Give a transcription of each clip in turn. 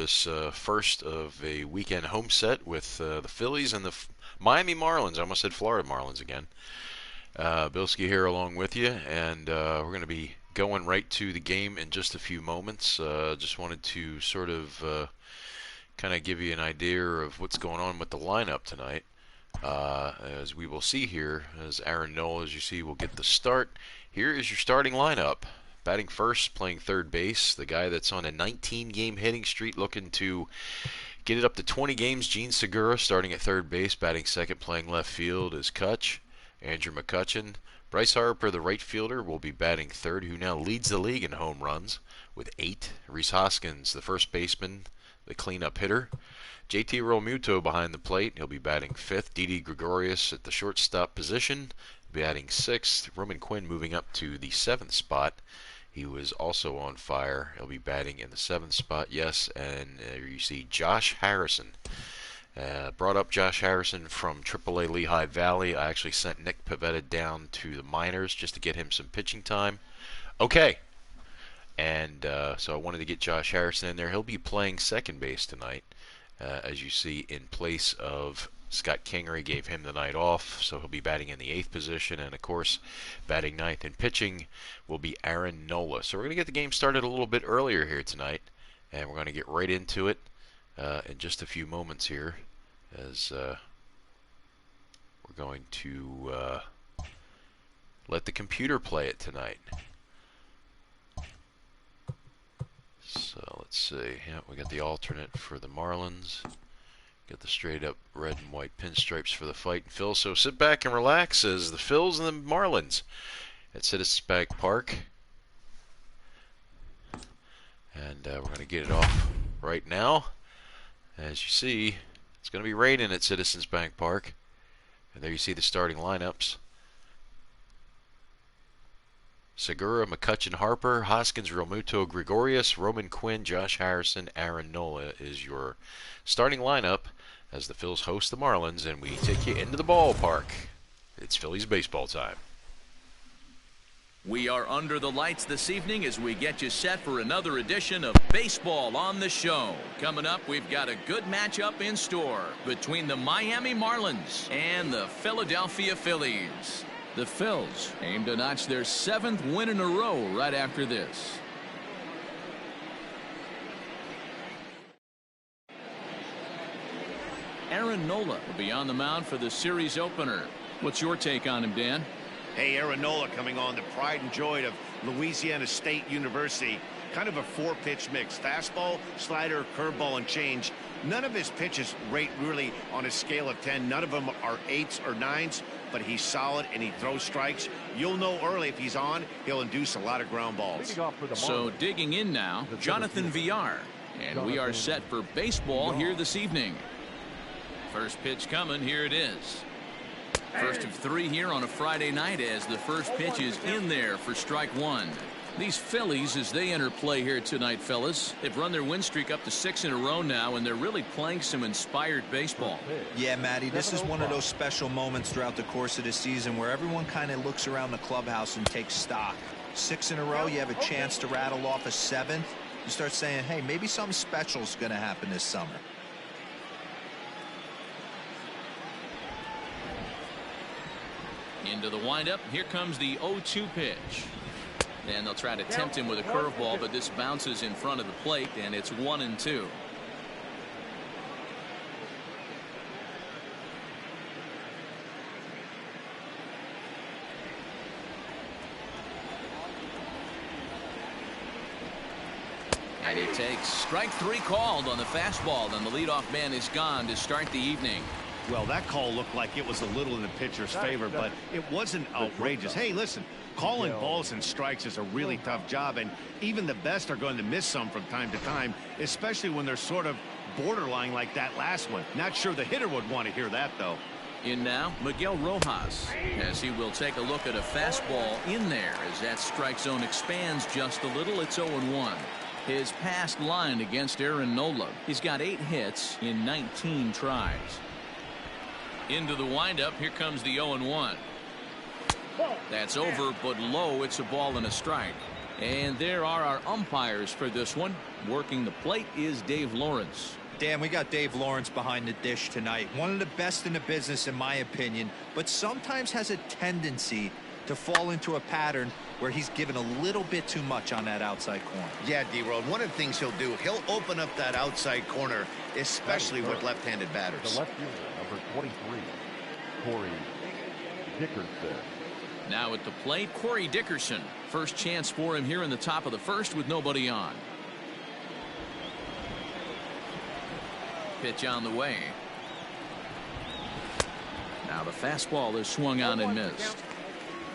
this first of a weekend home set with the Phillies and the Miami Marlins. I almost said Florida Marlins again. Bilskie here along with you, and we're going to be going right to the game in just a few moments. Just wanted to sort of kind of give you an idea of what's going on with the lineup tonight. As we will see here, as Aaron Nola, as you see, will get the start. Here is your starting lineup. Batting first, playing third base, the guy that's on a 19-game hitting streak, looking to get it up to 20 games. Gene Segura starting at third base, batting second, playing left field is Kutch. Andrew McCutchen. Bryce Harper, the right fielder, will be batting third, who now leads the league in home runs with 8. Rhys Hoskins, the first baseman, the cleanup hitter. JT Realmuto behind the plate. He'll be batting 5th. Didi Gregorius at the shortstop position, batting 6th. Roman Quinn moving up to the 7th spot. He was also on fire. He'll be batting in the 7th spot, yes. And you see Josh Harrison. Brought up Josh Harrison from AAA Lehigh Valley. I actually sent Nick Pivetta down to the minors just to get him some pitching time. Okay. And so I wanted to get Josh Harrison in there. He'll be playing second base tonight, as you see, in place of Scott Kingery. Gave him the night off, so he'll be batting in the 8th position, and of course batting 9th and pitching will be Aaron Nola. So we're going to get the game started a little bit earlier here tonight, and we're going to get right into it in just a few moments here, as we're going to let the computer play it tonight. So let's see. Yeah, we got the alternate for the Marlins. Got the straight up red and white pinstripes for the fight and Phil. So sit back and relax as the Phils and the Marlins at Citizens Bank Park. And we're going to get it off right now. As you see, it's going to be raining at Citizens Bank Park. And there you see the starting lineups. Segura, McCutchen, Harper, Hoskins, Realmuto, Gregorius, Roman Quinn, Josh Harrison, Aaron Nola is your starting lineup as the Phils host the Marlins, and we take you into the ballpark. It's Phillies baseball time. We are under the lights this evening as we get you set for another edition of Baseball on the Show. Coming up, we've got a good matchup in store between the Miami Marlins and the Philadelphia Phillies. The Phils aim to notch their 7th win in a row right after this. Aaron Nola will be on the mound for the series opener. What's your take on him, Dan? Hey, Aaron Nola coming on, the pride and joy of Louisiana State University. Kind of a 4-pitch mix. Fastball, slider, curveball, and change. None of his pitches rate really on a scale of 10. None of them are 8s or 9s, but he's solid and he throws strikes. You'll know early if he's on, he'll induce a lot of ground balls. So digging in now, Jonathan Villar. And we are set for baseball here this evening. First pitch coming, here it is. First of 3 here on a Friday night as the first pitch is in there for strike 1. These Phillies, as they enter play here tonight, fellas, they've run their win streak up to 6 in a row now, and they're really playing some inspired baseball. Yeah, Matty, this is one of those special moments throughout the course of the season where everyone kind of looks around the clubhouse and takes stock. 6 in a row, you have a chance to rattle off a 7th. You start saying, hey, maybe something special is going to happen this summer. Into the windup. Here comes the 0-2 pitch. And they'll try to tempt him with a curveball, but this bounces in front of the plate, and it's 1-2. And he takes strike 3 called on the fastball, and the leadoff man is gone to start the evening. Well, that call looked like it was a little in the pitcher's favor, but it wasn't outrageous. Hey, listen, calling balls and strikes is a really tough job, and even the best are going to miss some from time to time, especially when they're sort of borderline like that last one. Not sure the hitter would want to hear that, though. In now, Miguel Rojas, as he will take a look at a fastball in there as that strike zone expands just a little. It's 0-1. His past line against Aaron Nola, he's got 8 hits in 19 tries. Into the windup. Here comes the 0-1. That's over, but low. It's a ball and a strike. And there are our umpires for this one. Working the plate is Dave Lawrence. Dan, we got Dave Lawrence behind the dish tonight. One of the best in the business, in my opinion, but sometimes has a tendency to fall into a pattern where he's given a little bit too much on that outside corner. Yeah, D-Road, one of the things he'll do, he'll open up that outside corner, especially with left-handed batters. The left fielder, number 23, Corey Dickerson. Now at the plate, Corey Dickerson. First chance for him here in the top of the first with nobody on. Pitch on the way. Now the fastball is swung on and missed.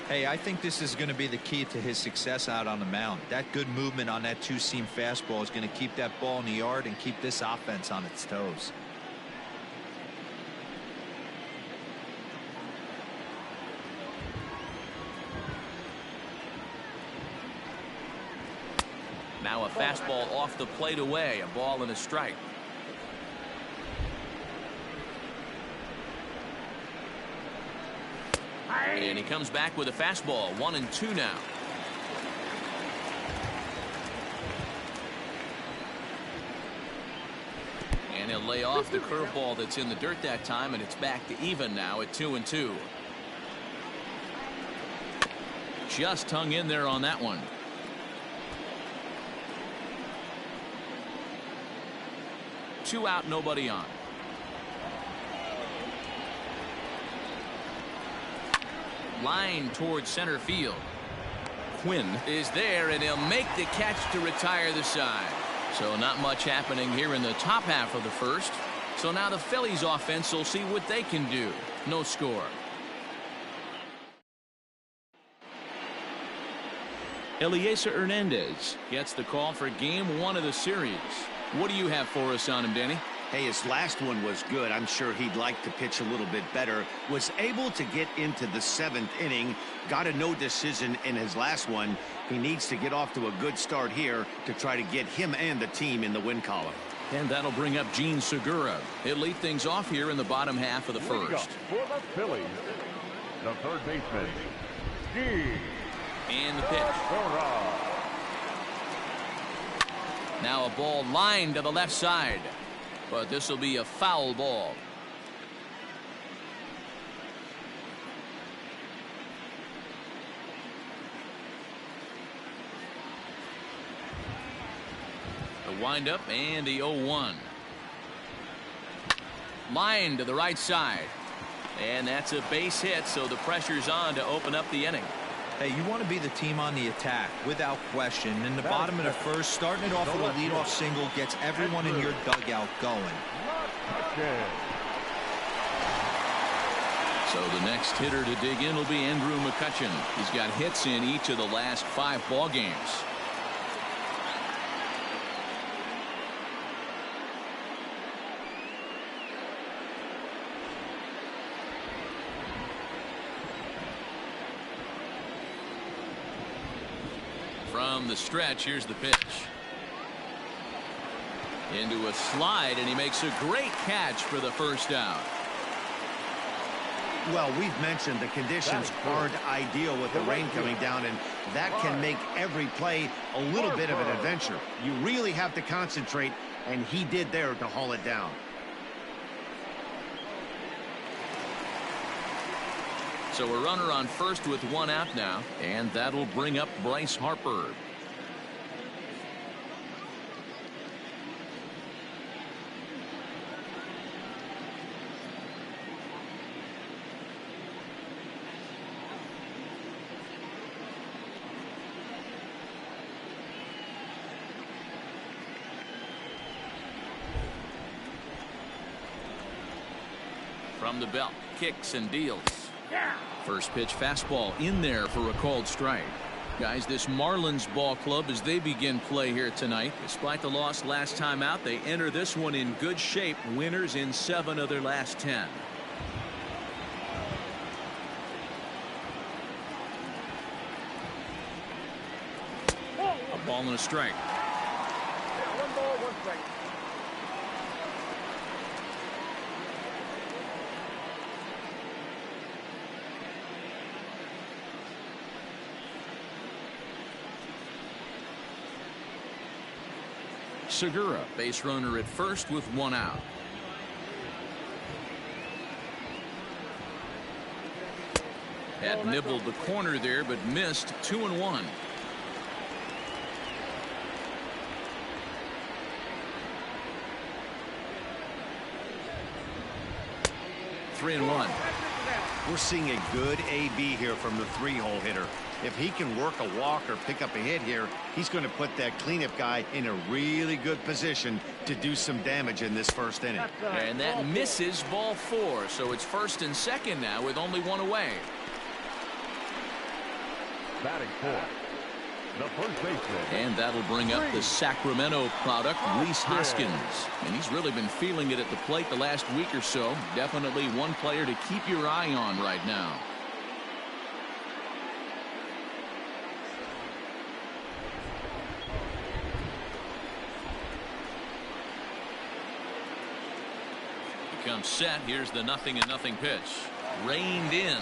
Hey, I think this is going to be the key to his success out on the mound. That good movement on that two-seam fastball is going to keep that ball in the yard and keep this offense on its toes. Now a fastball off the plate away. A ball and a strike. And he comes back with a fastball. 1-2 now. And he'll lay off the curveball that's in the dirt that time, and it's back to even now at 2-2. Just hung in there on that one. Two out, nobody on. Line towards center field. Quinn is there, and he'll make the catch to retire the side. So not much happening here in the top half of the first. So now the Phillies offense will see what they can do. No score. Elieser Hernandez gets the call for game one of the series. What do you have for us on him, Danny? Hey, his last one was good. I'm sure he'd like to pitch a little bit better. Was able to get into the 7th inning. Got a no decision in his last one. He needs to get off to a good start here to try to get him and the team in the win column. And that'll bring up Gene Segura. He'll lead things off here in the bottom half of the first. For the Phillies, the third baseman, Gene And the pitch. Segura. Now a ball lined to the left side. But this will be a foul ball. The windup and the 0-1. Line to the right side. And that's a base hit, so the pressure's on to open up the inning. Hey, you want to be the team on the attack, without question. In the bottom of the first, starting it off with a leadoff single gets everyone in your dugout going. So the next hitter to dig in will be Andrew McCutchen. He's got hits in each of the last 5 ball games. From the stretch, here's the pitch. Into a slide, and he makes a great catch for the first out. Well, we've mentioned the conditions aren't ideal with the rain coming down, and that can make every play a little bit of an adventure. You really have to concentrate, and he did there to haul it down. So a runner on first with 1 out now, and that'll bring up Bryce Harper. From the belt, kicks and deals. First pitch fastball in there for a called strike. Guys, this Marlins ball club, as they begin play here tonight, despite the loss last time out, they enter this one in good shape, winners in 7 of their last 10. A ball and a strike. 1 ball, 1 strike. Segura, base runner at first with one out. Had nibbled the corner there, but missed. 2-1. 3-1. We're seeing a good AB here from the three-hole hitter. If he can work a walk or pick up a hit here, he's going to put that cleanup guy in a really good position to do some damage in this first inning. And that misses, ball 4. So it's first and second now with only one away. Batting fourth, the first baseman. And that'll bring up the Sacramento product, Rhys Hoskins. And he's really been feeling it at the plate the last week or so. Definitely one player to keep your eye on right now. He comes set. Here's the 0-0 pitch. Reined in.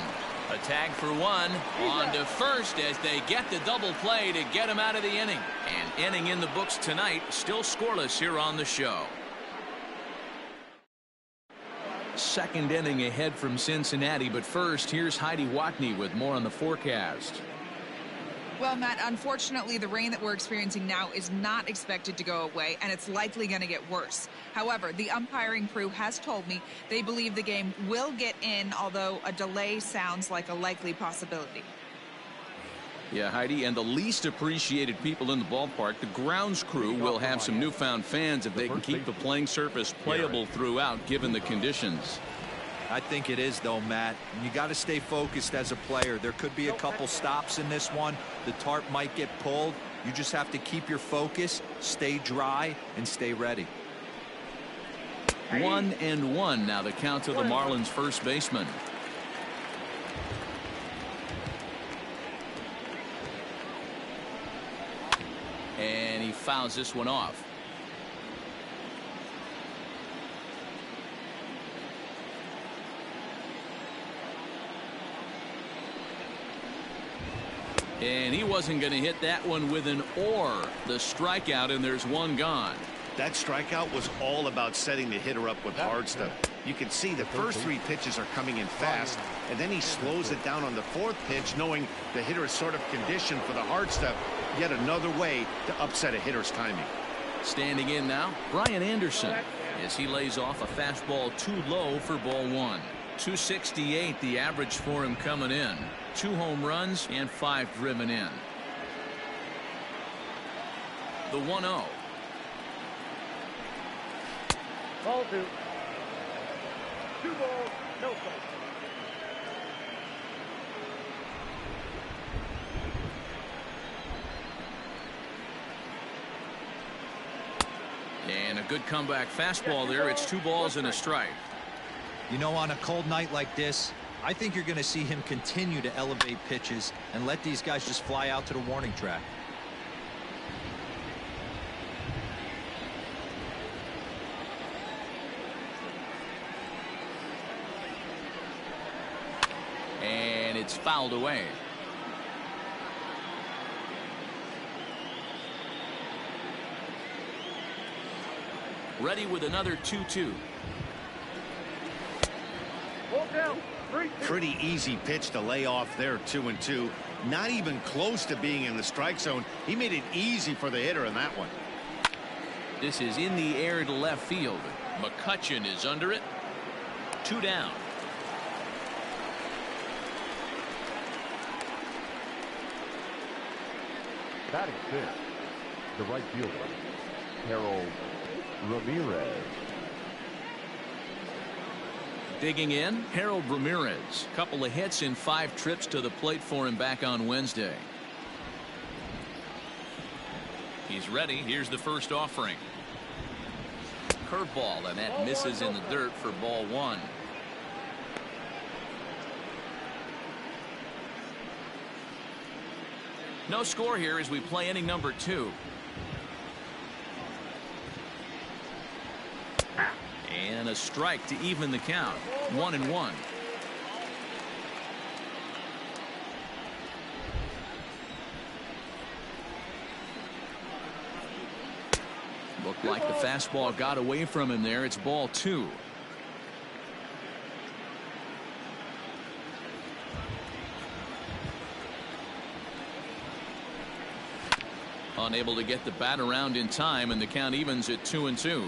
A tag for one. On to first as they get the double play to get him out of the inning. And inning in the books tonight. Still scoreless here on the show. Second inning ahead from Cincinnati. But first, here's Heidi Watney with more on the forecast. Well, Matt, unfortunately, the rain that we're experiencing now is not expected to go away, and it's likely going to get worse. However, the umpiring crew has told me they believe the game will get in, although a delay sounds like a likely possibility. Yeah, Heidi, and the least appreciated people in the ballpark, the grounds crew, will have some newfound fans if they can keep the playing surface playable throughout, given the conditions. I think it is, though, Matt. You got to stay focused as a player. There could be a couple stops in this one. The tarp might get pulled. You just have to keep your focus, stay dry, and stay ready. 1-1 now the count to the Marlins first baseman. And he fouls this one off. And he wasn't going to hit that one with an or. The strikeout, and there's one gone. That strikeout was all about setting the hitter up with hard stuff. You can see the first 3 pitches are coming in fast, and then he slows it down on the 4th pitch, knowing the hitter is sort of conditioned for the hard stuff. Yet another way to upset a hitter's timing. Standing in now, Brian Anderson, as he lays off a fastball too low for ball 1. 268 the average for him coming in. 2 home runs and 5 driven in. The 1-0. Ball 2. 2 balls, no strikes. And a good comeback fastball there. It's 2 balls and a strike. You know, on a cold night like this, I think you're going to see him continue to elevate pitches and let these guys just fly out to the warning track. And it's fouled away. Ready with another 2-2. Pretty easy pitch to lay off there, 2-2. Not even close to being in the strike zone. He made it easy for the hitter in that one. This is in the air to left field. McCutchen is under it. 2 down. Batting fifth, the right fielder, Harold Ramirez. Digging in, Harold Ramirez. Couple of hits in 5 trips to the plate for him back on Wednesday. He's ready. Here's the first offering. Curveball, and that misses in the dirt for ball 1. No score here as we play inning number 2. And a strike to even the count. 1-1. Looked like the fastball got away from him there. It's ball 2. Unable to get the bat around in time, and the count evens at 2-2.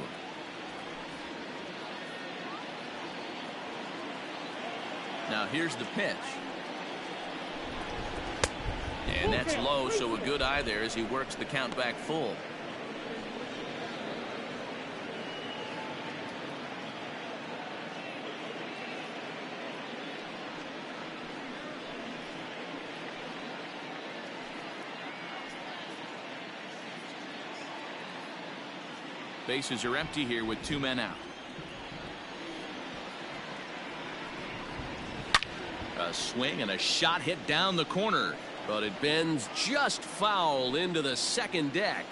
Now here's the pitch. And that's low, so a good eye there as he works the count back full. Bases are empty here with 2 men out. A swing and a shot hit down the corner, but it bends just foul into the second deck.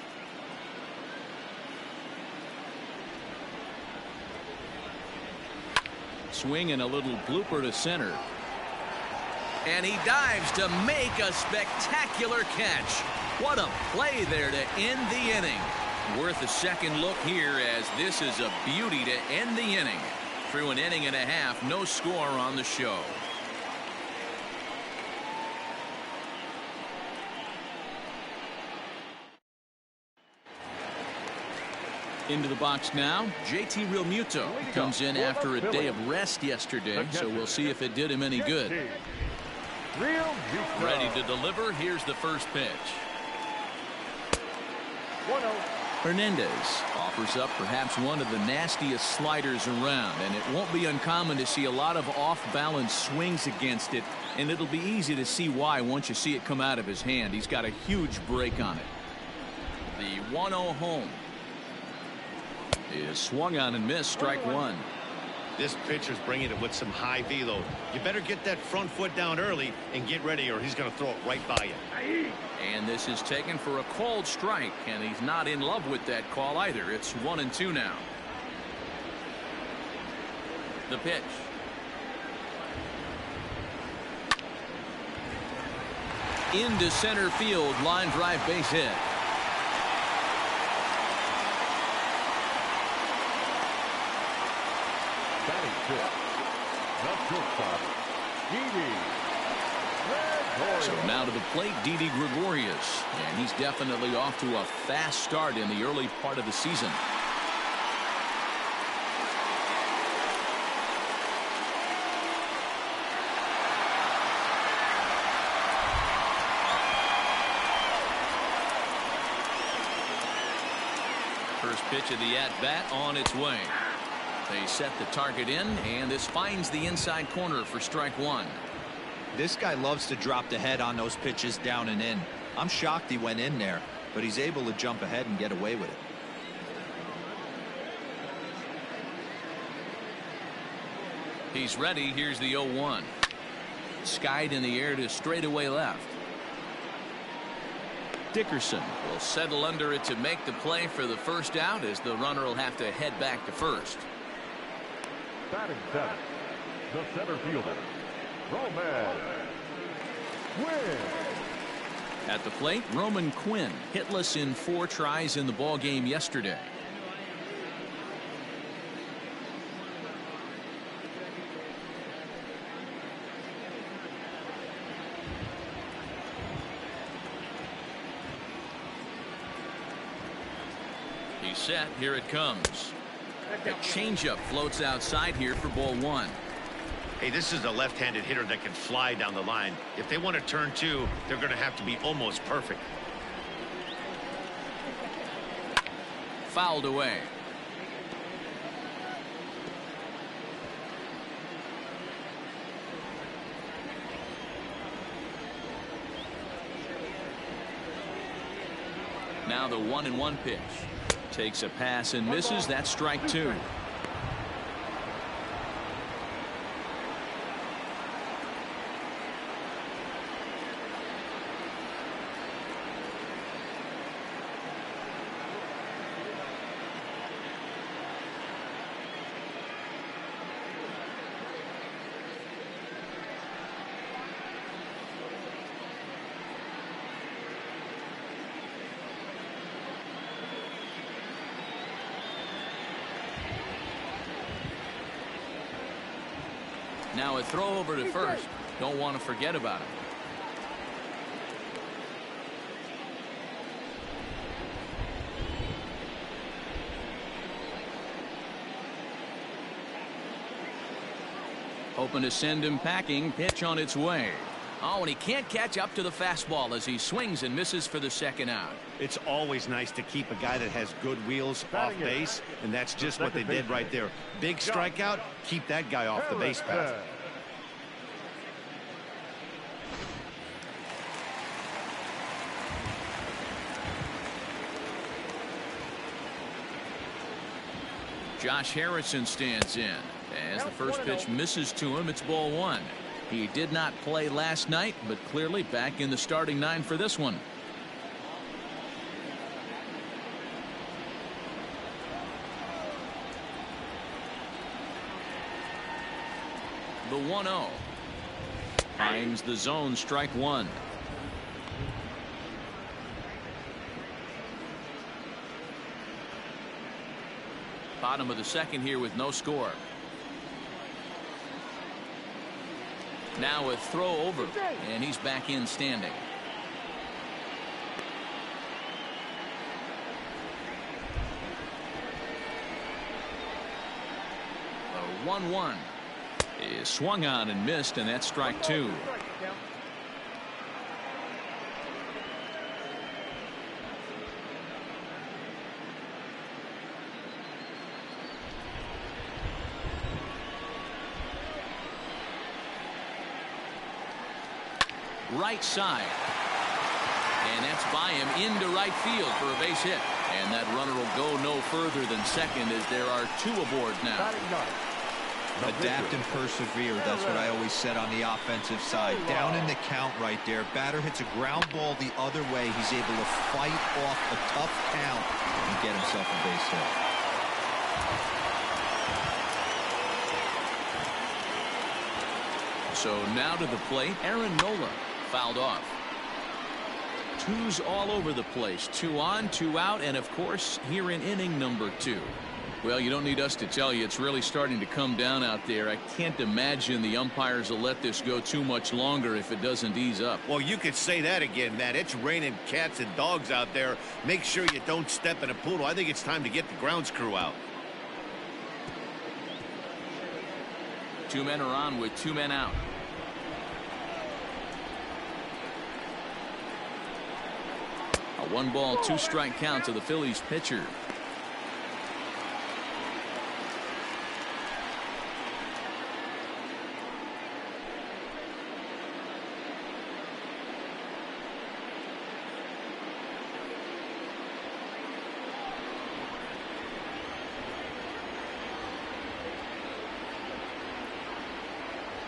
Swing and a little blooper to center. And he dives to make a spectacular catch. What a play there to end the inning. Worth a second look here, as this is a beauty to end the inning. Through an inning and a half, no score on the show. Into the box now, JT Realmuto comes in after a day of rest yesterday, so we'll see if it did him any good. Ready to deliver. Here's the first pitch. Hernandez offers up perhaps one of the nastiest sliders around, and it won't be uncommon to see a lot of off-balance swings against it, and it'll be easy to see why once you see it come out of his hand. He's got a huge break on it. The 1-0 home is swung on and missed. Strike 1. This pitcher's bringing it with some high velo. You better get that front foot down early and get ready, or he's going to throw it right by you. And this is taken for a called strike, and he's not in love with that call either. It's 1-2 now. The pitch. Into center field, line drive, base hit. So now to the plate, Didi Gregorius, and he's definitely off to a fast start in the early part of the season. First pitch of the at-bat on its way. They set the target in, and this finds the inside corner for strike 1. This guy loves to drop the head on those pitches down and in. I'm shocked he went in there, but he's able to jump ahead and get away with it. He's ready. Here's the 0-1. Skied in the air to straightaway left. Dickerson will settle under it to make the play for the first out, as the runner will have to head back to first. Batting 7, the center fielder, Roman Quinn. At the plate, Roman Quinn, hitless in 4 tries in the ball game yesterday. He's set. Here it comes. A changeup floats outside here for ball 1. Hey, this is a left-handed hitter that can fly down the line. If they want to turn 2, they're going to have to be almost perfect. Fouled away. Now the 1-1 pitch. Takes a pass and misses. That's strike 2. Now a throw over to first. Don't want to forget about it. Hoping to send him packing. Pitch on its way. Oh, and he can't catch up to the fastball as he swings and misses for the second out. It's always nice to keep a guy that has good wheels off base, and that's just what they did right there. Big strikeout, keep that guy off the base path. Josh Harrison stands in. As the first pitch misses to him, it's ball one. He did not play last night, but clearly back in the starting nine for this one. The 1-0. Finds the zone, strike one. Bottom of the second here with no score. Now a throw over, and he's back in standing. The 1-1 is swung on and missed, and that's strike two. Right side, and that's by him into right field for a base hit, and that runner will go no further than second as there are two aboard now. Adapt and persevere. That's what I always said on the offensive side. Down in the count right there. Batter hits a ground ball the other way. He's able to fight off a tough count and get himself a base hit. So now to the plate, Aaron Nola fouled off. Twos all over the place. 2 on, 2 out, and of course here in inning number 2. Well, you don't need us to tell you, it's really starting to come down out there. I can't imagine the umpires will let this go too much longer if it doesn't ease up. Well, you could say that again, Matt. It's raining cats and dogs out there. Make sure you don't step in a poodle. I think it's time to get the grounds crew out. 2 men are on with 2 men out. A 1-ball, 2-strike count to the Phillies pitcher.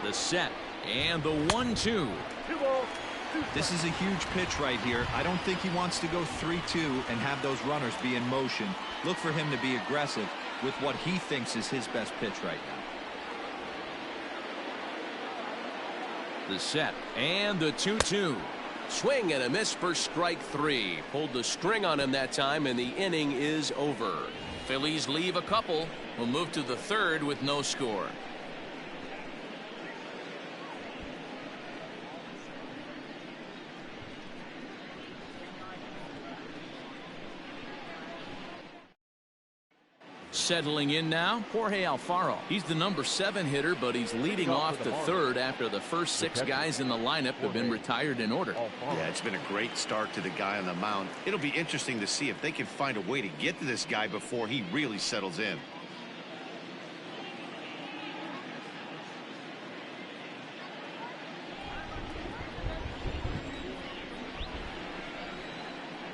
The set and the 1-2. This is a huge pitch right here. I don't think he wants to go 3-2 and have those runners be in motion. Look for him to be aggressive with what he thinks is his best pitch right now. The set and the 2-2. Swing and a miss for strike 3. Pulled the string on him that time, and the inning is over. Phillies leave a couple. We'll move to the third with no score. Settling in now, Jorge Alfaro. He's the number 7 hitter, but he's leading off the third after the first 6 guys in the lineup have been retired in order. Yeah, it's been a great start to the guy on the mound. It'll be interesting to see if they can find a way to get to this guy before he really settles in.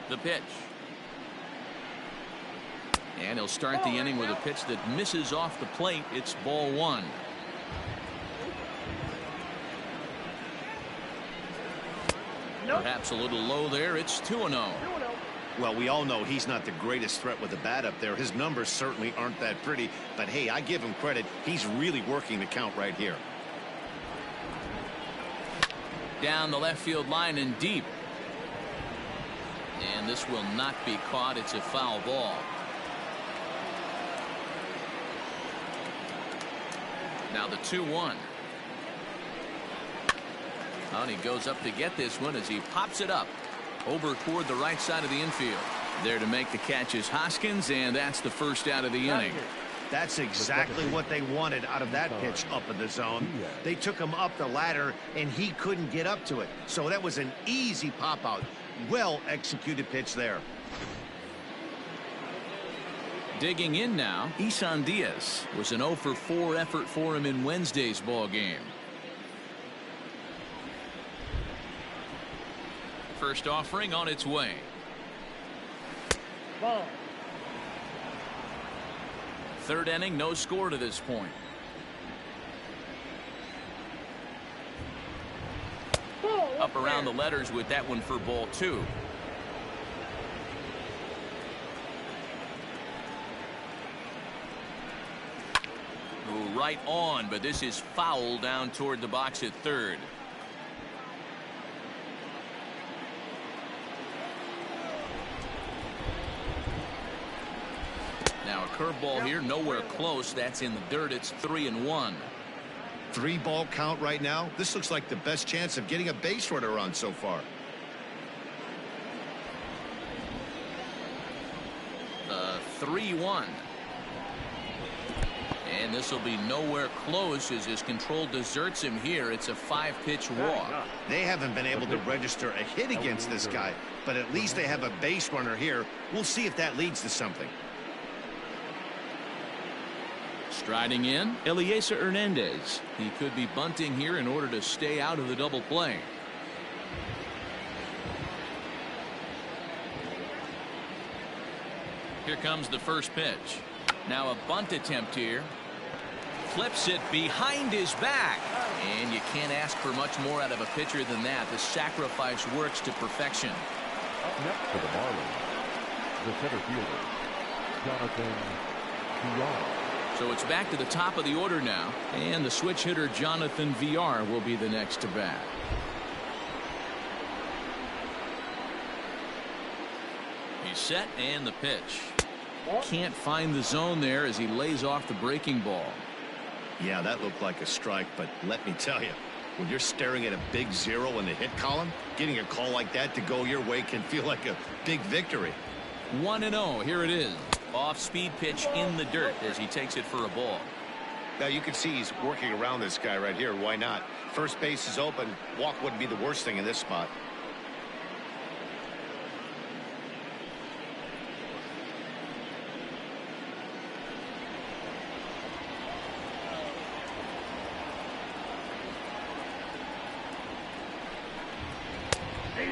The pitch. And he'll start the inning with a pitch that misses off the plate. It's ball 1. Perhaps a little low there. It's 2-0. Well, we all know he's not the greatest threat with the bat up there. His numbers certainly aren't that pretty. But, hey, I give him credit. He's really working the count right here. Down the left field line and deep. And this will not be caught. It's a foul ball. Now the 2-1. And he goes up to get this one as he pops it up over toward the right side of the infield. There to make the catch is Hoskins, and that's the first out of the inning. That's exactly what they wanted out of that pitch up in the zone. They took him up the ladder, and he couldn't get up to it. So that was an easy pop-out. Well-executed pitch there. Digging in now, Isan Diaz. Was an 0 for 4 effort for him in Wednesday's ball game. First offering on its way. Ball. Third inning, no score to this point. Up around the letters with that one for ball 2. Right on, but this is foul down toward the box at third. Now a curveball here, nowhere close. That's in the dirt. It's 3-1. 3-ball count right now. This looks like the best chance of getting a base runner on so far. 3-1. And this will be nowhere close as his control deserts him here. It's a 5-pitch walk. They haven't been able to register a hit against this guy, but at least they have a base runner here. We'll see if that leads to something. Striding in, Eliezer Hernandez. He could be bunting here in order to stay out of the double play. Here comes the first pitch. Now a bunt attempt here. Flips it behind his back. And you can't ask for much more out of a pitcher than that. The sacrifice works to perfection. Up next for the Marlins, the center fielder, Jonathan Villar. So it's back to the top of the order now. And the switch hitter Jonathan Villar will be the next to bat. He's set and the pitch. Can't find the zone there as he lays off the breaking ball. Yeah, that looked like a strike, but let me tell you, when you're staring at a big 0 in the hit column, getting a call like that to go your way can feel like a big victory. 1-0. Here it is. Off-speed pitch in the dirt as he takes it for a ball. Now you can see he's working around this guy right here. Why not? First base is open. Walk wouldn't be the worst thing in this spot.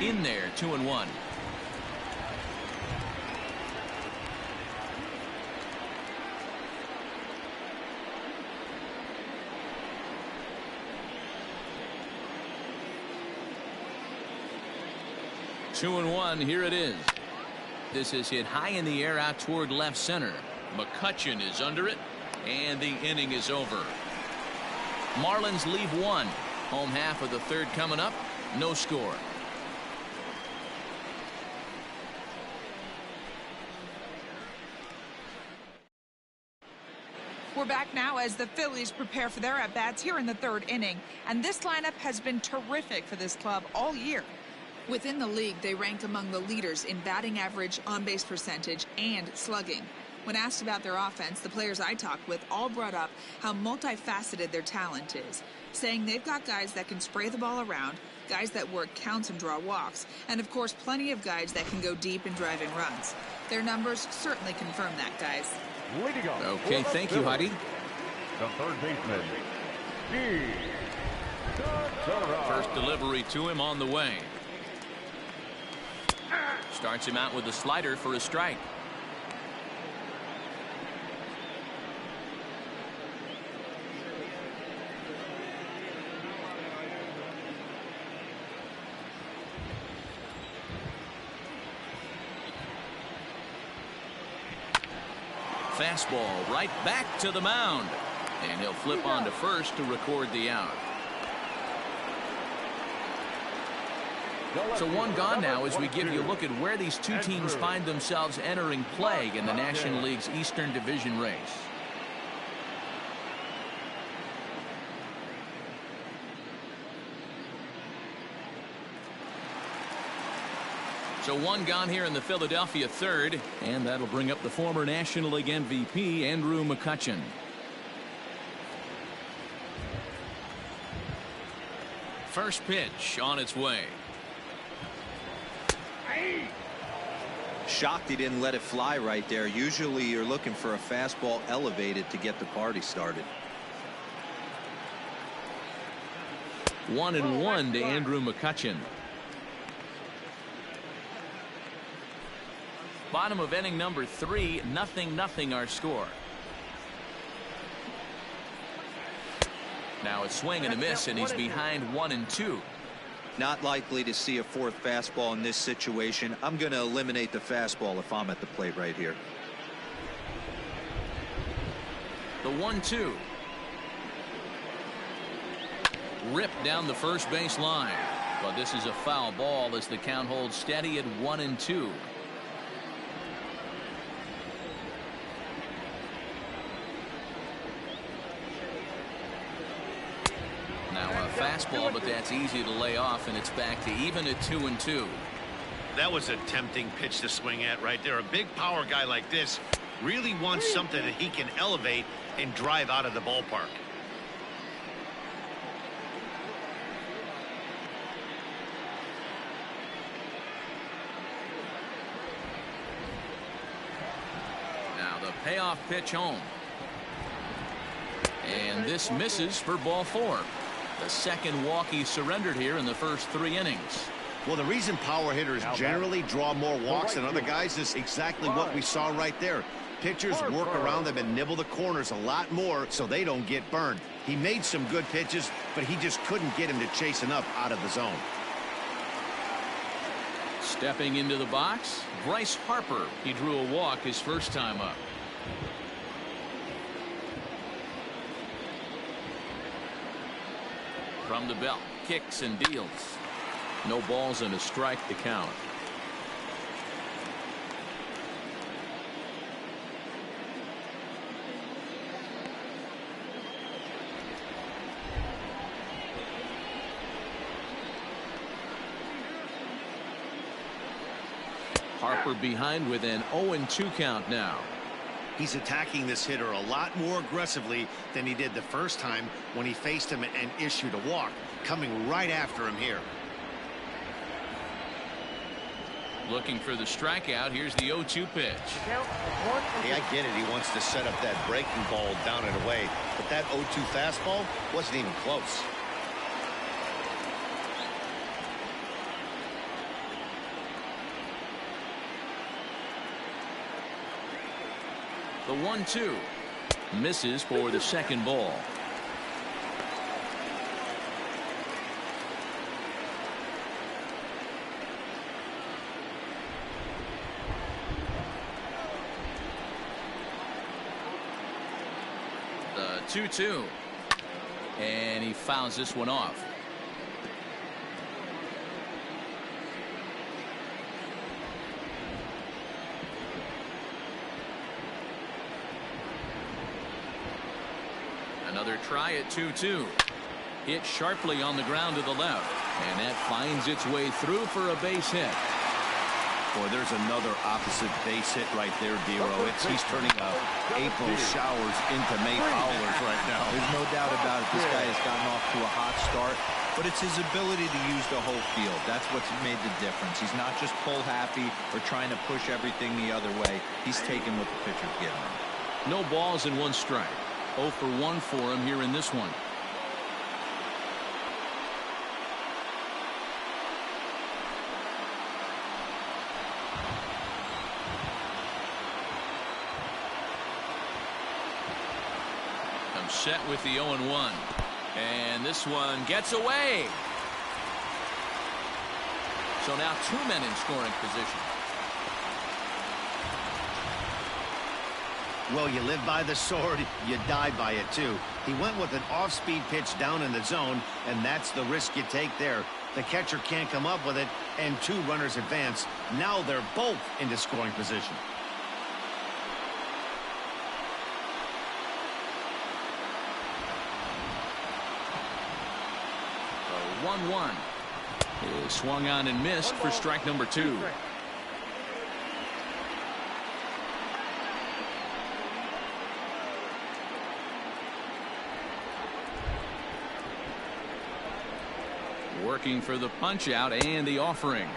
In there, 2-1. Two and one. Here it is. This is hit high in the air out toward left center. McCutchen is under it, and the inning is over. Marlins leave one. Home half of the third coming up. No score. We're back now as the Phillies prepare for their at-bats here in the third inning. And this lineup has been terrific for this club all year. Within the league, they rank among the leaders in batting average, on-base percentage, and slugging. When asked about their offense, the players I talked with all brought up how multifaceted their talent is, saying they've got guys that can spray the ball around, guys that work counts and draw walks, and of course plenty of guys that can go deep in driving runs. Their numbers certainly confirm that, guys. Okay, thank you, Heidi. The third baseman, First delivery to him on the way. Starts him out with a slider for a strike. Fastball right back to the mound. And he'll flip on to first to record the out. So one gone now as we give you a look at where these two teams find themselves entering play in the National League's Eastern Division race. So one gone here in the Philadelphia third, and that'll bring up the former National League MVP Andrew McCutchen. First pitch on its way. Shocked he didn't let it fly right there. Usually you're looking for a fastball elevated to get the party started. 1-1 to Andrew McCutchen. Bottom of inning number 3, 0-0 our score. Now a swing and a miss, and he's behind 1-2. Not likely to see a fourth fastball in this situation. I'm going to eliminate the fastball if I'm at the plate right here. The 1-2. Ripped down the first base line. But this is a foul ball as the count holds steady at 1-2. Now a fastball, but that's easy to lay off, and it's back to even at 2-2. That was a tempting pitch to swing at right there. A big power guy like this really wants something that he can elevate and drive out of the ballpark. Now the payoff pitch home. And this misses for ball 4. The second walk he surrendered here in the first 3 innings. Well, the reason power hitters generally draw more walks than other guys is exactly what we saw right there. Pitchers work around them and nibble the corners a lot more so they don't get burned. He made some good pitches, but he just couldn't get him to chase enough out of the zone. Stepping into the box, Bryce Harper. He drew a walk his first time up. From the belt, kicks and deals. No balls and a strike to count. Harper behind with an 0-2 count now. He's attacking this hitter a lot more aggressively than he did the first time when he faced him and issued a walk. Coming right after him here. Looking for the strikeout. Here's the 0-2 pitch. Hey, I get it. He wants to set up that breaking ball down and away. But that 0-2 fastball wasn't even close. The 1-2 misses for the second ball. The 2-2, and he fouls this one off. Another try at 2-2. Hit sharply on the ground to the left, and that finds its way through for a base hit. Boy, there's another opposite base hit right there, Dero. He's turning April showers into May howlers right now. There's no doubt about it. This guy has gotten off to a hot start, but it's his ability to use the whole field. That's what's made the difference. He's not just pull happy or trying to push everything the other way. He's taking what the pitcher's giving him. No balls and 1 strike. 0 for 1 for him here in this one. I'm set with the 0-1. And this one gets away. So now 2 men in scoring position. Well, you live by the sword, you die by it too. He went with an off-speed pitch down in the zone, and that's the risk you take there. The catcher can't come up with it, and 2 runners advance. Now they're both into scoring position. The 1-1 is swung on and missed for strike number 2. Working for the punch out and the offering.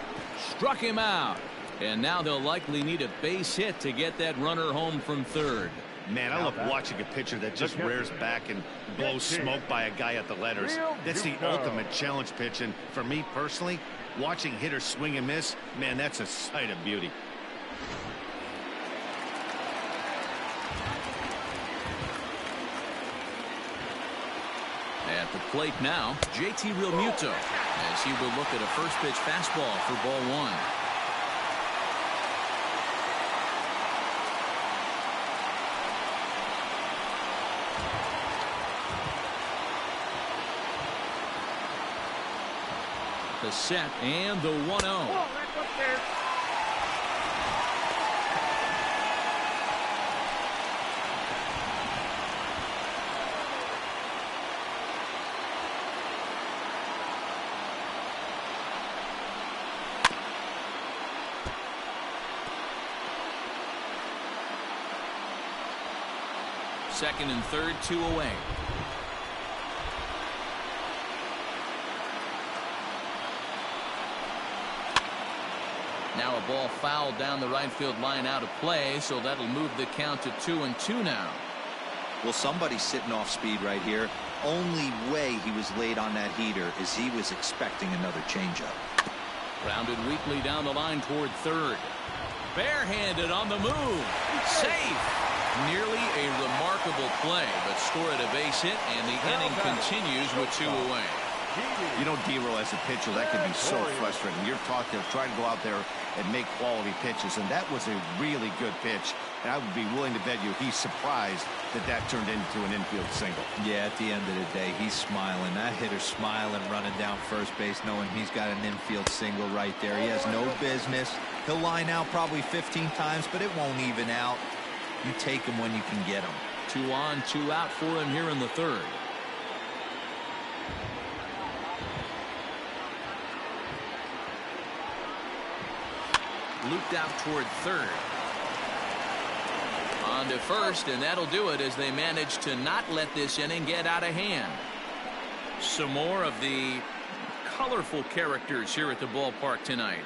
Struck him out. And now they'll likely need a base hit to get that runner home from third. Man, I love watching a pitcher that just rears back and blows smoke by a guy at the letters. That's the ultimate challenge pitch. And for me personally, watching hitters swing and miss, man, that's a sight of beauty. At the plate now, JT Realmuto, as he will look at a first pitch fastball for ball one. The set and the 1-0. Second and third, 2 away. Now a ball fouled down the right field line out of play, so that'll move the count to 2-2 now. Well, somebody's sitting off speed right here. Only way he was late on that heater is he was expecting another changeup. Rounded weakly down the line toward third. Barehanded on the move. Safe. Nearly a remarkable play, but score at a base hit, and the inning continues with 2 away. You know, D-Roll, as a pitcher, that can be so frustrating. You're taught to try to go out there and make quality pitches, and that was a really good pitch. And I would be willing to bet you he's surprised that that turned into an infield single. Yeah, at the end of the day, he's smiling. That hitter's smiling, running down first base, knowing he's got an infield single right there. He has no business. He'll line out probably 15 times, but it won't even out. You take him when you can get him. 2 on, 2 out for him here in the third. Looped out toward third. On to first, and that'll do it as they manage to not let this inning get out of hand. Some more of the colorful characters here at the ballpark tonight.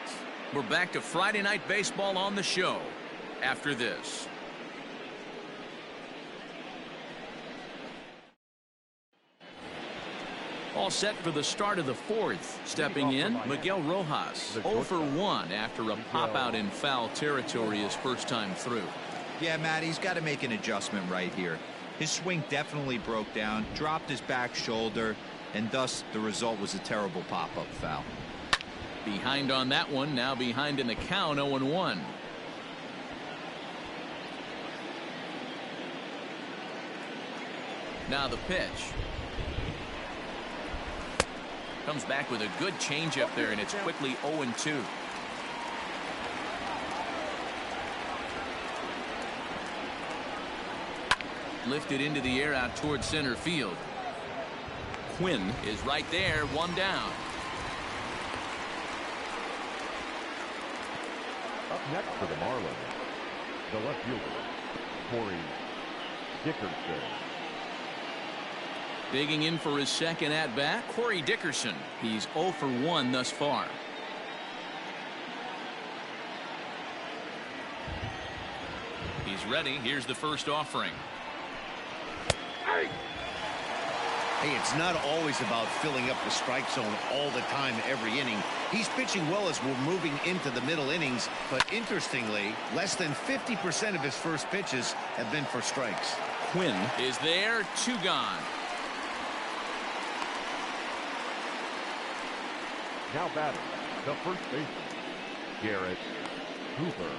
We're back to Friday Night Baseball on the show after this. All set for the start of the fourth. Stepping in, Miguel Rojas, 0 for 1 after a pop-out in foul territory his first time through. Yeah, Matt, he's got to make an adjustment right here. His swing definitely broke down, dropped his back shoulder, and thus the result was a terrible pop-up foul. Behind on that one, now behind in the count, 0-1. Now the pitch. Comes back with a good changeup there, and it's quickly 0-2. Lifted into the air out towards center field. Quinn is right there, 1 down. Up next for the Marlins, the left fielder, Corey Dickerson. Digging in for his second at-bat, Corey Dickerson. He's 0 for 1 thus far. He's ready. Here's the first offering. Hey, it's not always about filling up the strike zone all the time every inning. He's pitching well as we're moving into the middle innings, but interestingly, less than 50% of his first pitches have been for strikes. Quinn is there, 2 gone. Now batting, the first baseman, Garrett Cooper.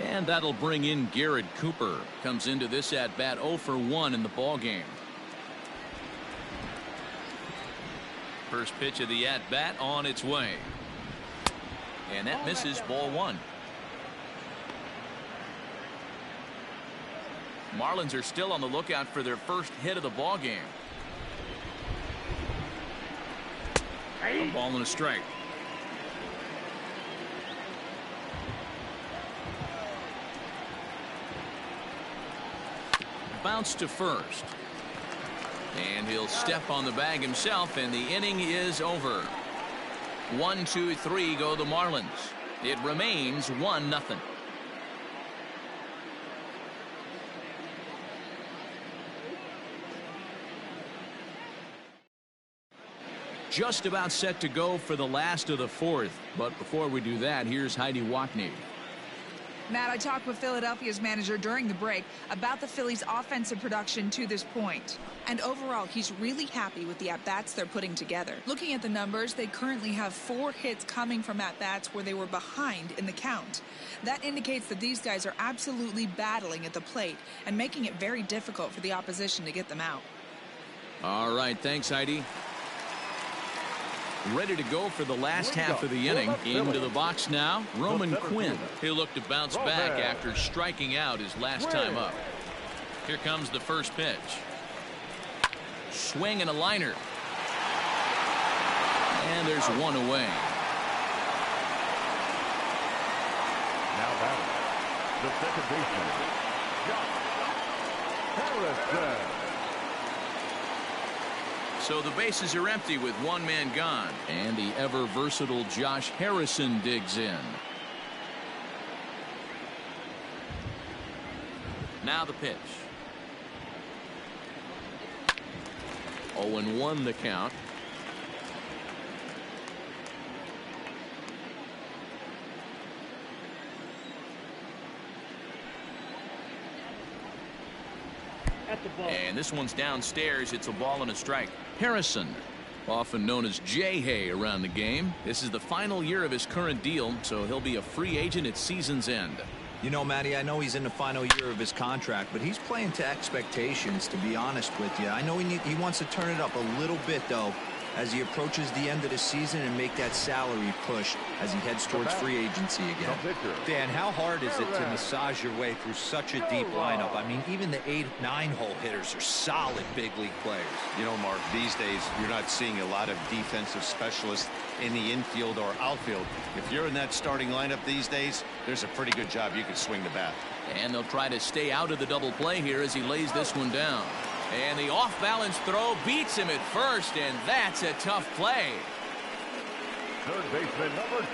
And that'll bring in Garrett Cooper. Comes into this at-bat 0 for 1 in the ballgame. First pitch of the at-bat on its way. And that misses, ball 1. Marlins are still on the lookout for their first hit of the ballgame. A ball and a strike. Bounce to first. And he'll step on the bag himself, and the inning is over. 1, 2, 3 go the Marlins. It remains 1-0. Just about set to go for the last of the fourth. But before we do that, here's Heidi Watney. Matt, I talked with Philadelphia's manager during the break about the Phillies' offensive production to this point. And overall, he's really happy with the at-bats they're putting together. Looking at the numbers, they currently have 4 hits coming from at-bats where they were behind in the count. That indicates that these guys are absolutely battling at the plate and making it very difficult for the opposition to get them out. All right, thanks, Heidi. Ready to go for the last half of the inning. Into the box now, Roman Quinn. He'll look to bounce back after striking out his last time up. Here comes the first pitch. Swing and a liner. And there's one away. Now batting, the second baseman, Josh Harrison. So the bases are empty with one man gone. And the ever-versatile Josh Harrison digs in. Now the pitch. 0-1 the count. And this one's downstairs. It's a ball and a strike. Harrison, often known as J-Hay around the game. This is the final year of his current deal, so he'll be a free agent at season's end. You know, Matty, I know he's in the final year of his contract, but he's playing to expectations, to be honest with you. I know he wants to turn it up a little bit, though, as he approaches the end of the season and make that salary push as he heads towards free agency again. Dan, how hard is it to massage your way through such a deep lineup? I mean, even the 8-9 hole hitters are solid big league players. You know, Mark, these days you're not seeing a lot of defensive specialists in the infield or outfield. If you're in that starting lineup these days, there's a pretty good job you can swing the bat. And they'll try to stay out of the double play here as he lays this one down. And the off-balance throw beats him at first, and that's a tough play. Third baseman number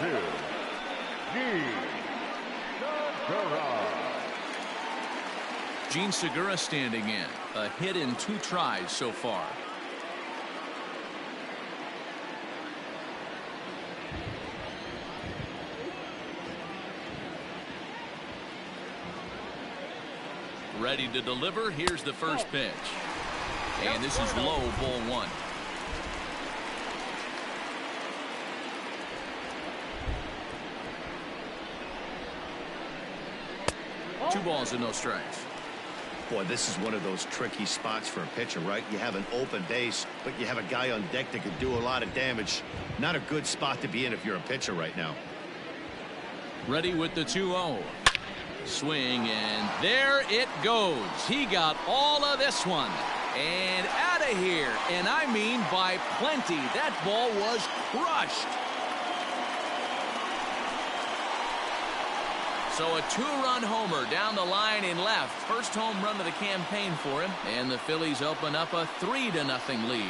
2, Gene Segura standing in. A hit in 2 tries so far. Ready to deliver. Here's the first pitch. And this is low, ball 1. Two balls and no strikes. Boy, this is one of those tricky spots for a pitcher, right? You have an open base, but you have a guy on deck that can do a lot of damage. Not a good spot to be in if you're a pitcher right now. Ready with the 2-0. Swing, and there it goes. He got all of this one. And out of here. And I mean by plenty. That ball was crushed. So a 2-run homer down the line in left. First home run of the campaign for him. And the Phillies open up a 3-0 lead.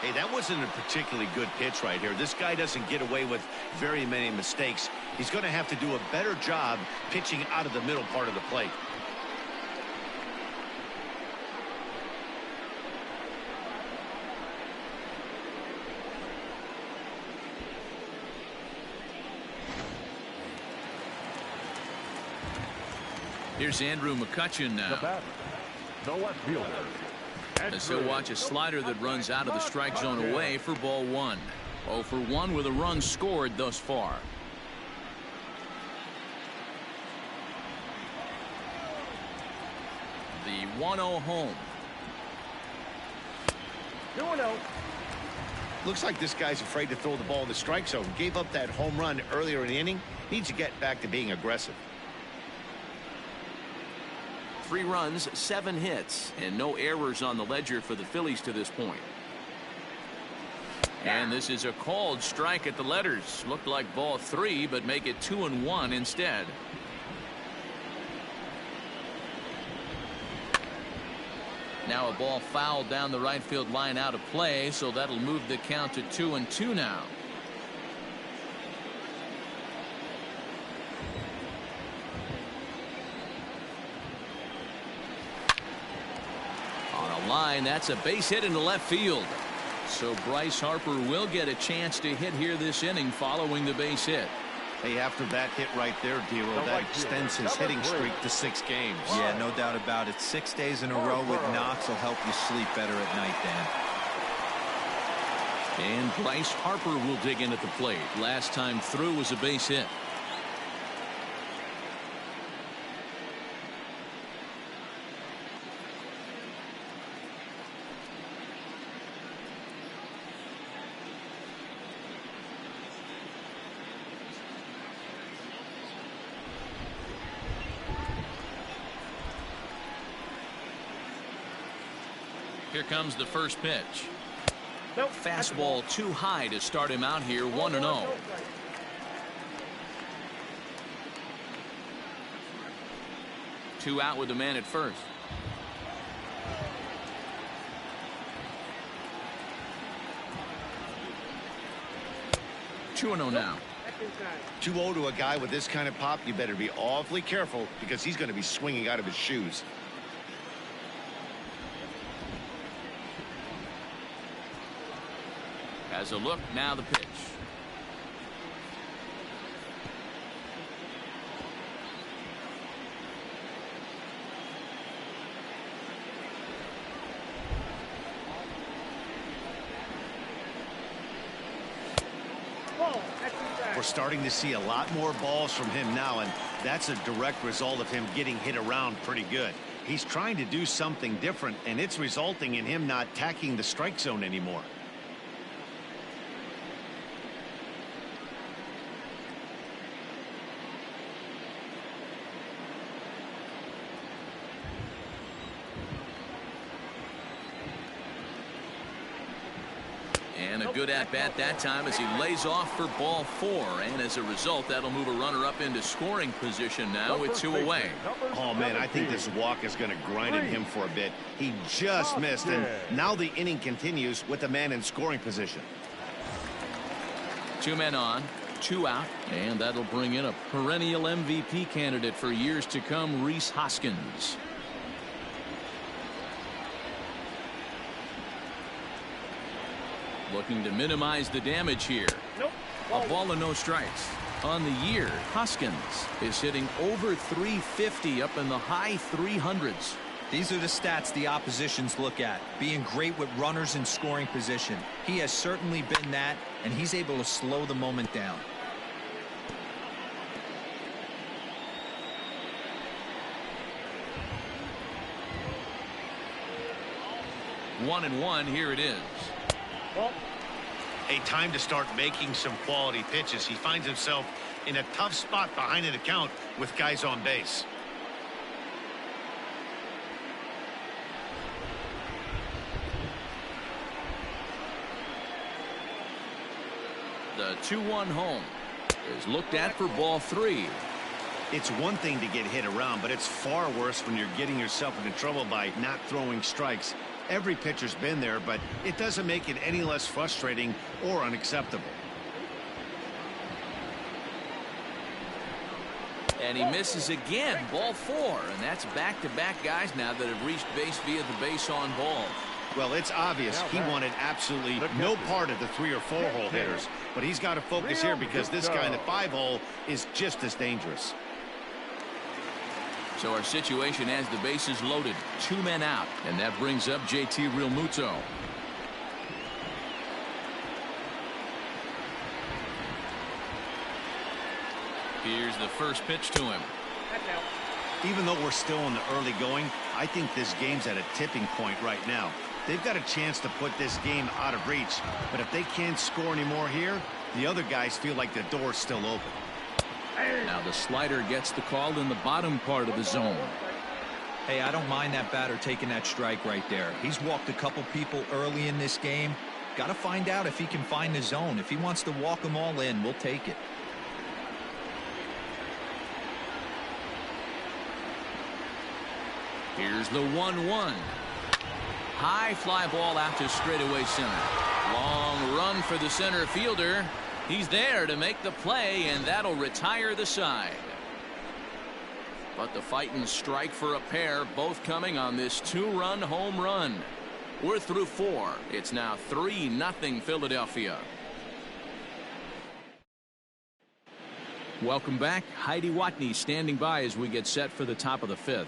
Hey, that wasn't a particularly good pitch right here. This guy doesn't get away with very many mistakes. He's going to have to do a better job pitching out of the middle part of the plate. Here's Andrew McCutchen now. The batter, the left fielder. As he'll watch a slider that runs out of the strike zone away for ball 1. 0 for 1 with a run scored thus far. The 1-0 home. 2-0. Looks like this guy's afraid to throw the ball in the strike zone. Gave up that home run earlier in the inning. Needs to get back to being aggressive. 3 runs, 7 hits, and no errors on the ledger for the Phillies to this point. And this is a called strike at the letters. Looked like ball 3, but make it 2-1 instead. Now a ball fouled down the right field line out of play, so that'll move the count to 2-2 now. On a line, that's a base hit into left field. So Bryce Harper will get a chance to hit here this inning following the base hit. Hey, after that hit right there, D-Roll, that extends his hitting streak to 6 games. Yeah, no doubt about it. 6 days in a row with knocks will help you sleep better at night, Dan. And Bryce Harper will dig in at the plate. Last time through was a base hit. Here comes the first pitch. Fastball too high to start him out here, 1-0. Two out with the man at first. Two 2-0 now. 2-0 to a guy with this kind of pop, you better be awfully careful because he's going to be swinging out of his shoes. Has a look, now the pitch. We're starting to see a lot more balls from him now, and that's a direct result of him getting hit around pretty good. He's trying to do something different, and it's resulting in him not tacking the strike zone anymore. And a good at-bat that time as he lays off for ball 4. And as a result, that'll move a runner up into scoring position now with 2 away. Oh, man, I think this walk is going to grind at him for a bit. He just missed, and now the inning continues with a man in scoring position. 2 men on, 2 out, and that'll bring in a perennial MVP candidate for years to come, Rhys Hoskins. Looking to minimize the damage here. A ball and no strikes. On the year, Hoskins is hitting over 350 up in the high 300s. These are the stats the oppositions look at. Being great with runners in scoring position. He has certainly been that, and he's able to slow the moment down. One and one, here it is. A time to start making some quality pitches. He finds himself in a tough spot behind an account with guys on base. The 2-1 home is looked at for ball 3. It's one thing to get hit around, but it's far worse when you're getting yourself into trouble by not throwing strikes. Every pitcher's been there, but it doesn't make it any less frustrating or unacceptable. And he misses again, ball 4, and that's back-to-back guys now that have reached base via the base on ball. Well, it's obvious he wanted absolutely no part of the 3 or 4 hole hitters, but he's got to focus here because this guy in the 5 hole is just as dangerous. So our situation has the bases loaded, 2 men out, and that brings up JT Realmuto. Here's the first pitch to him. Even though we're still in the early going, I think this game's at a tipping point right now. They've got a chance to put this game out of reach, but if they can't score anymore here, the other guys feel like the door's still open. Now the slider gets the call in the bottom part of the zone. Hey, I don't mind that batter taking that strike right there. He's walked a couple people early in this game. Got to find out if he can find the zone. If he wants to walk them all in, we'll take it. Here's the 1-1. High fly ball out to straightaway center. Long run for the center fielder. He's there to make the play, and that'll retire the side. But the fighting strike for a pair, both coming on this 2-run home run. We're through 4. It's now 3-0 Philadelphia. Welcome back. Heidi Watney standing by as we get set for the top of the 5th.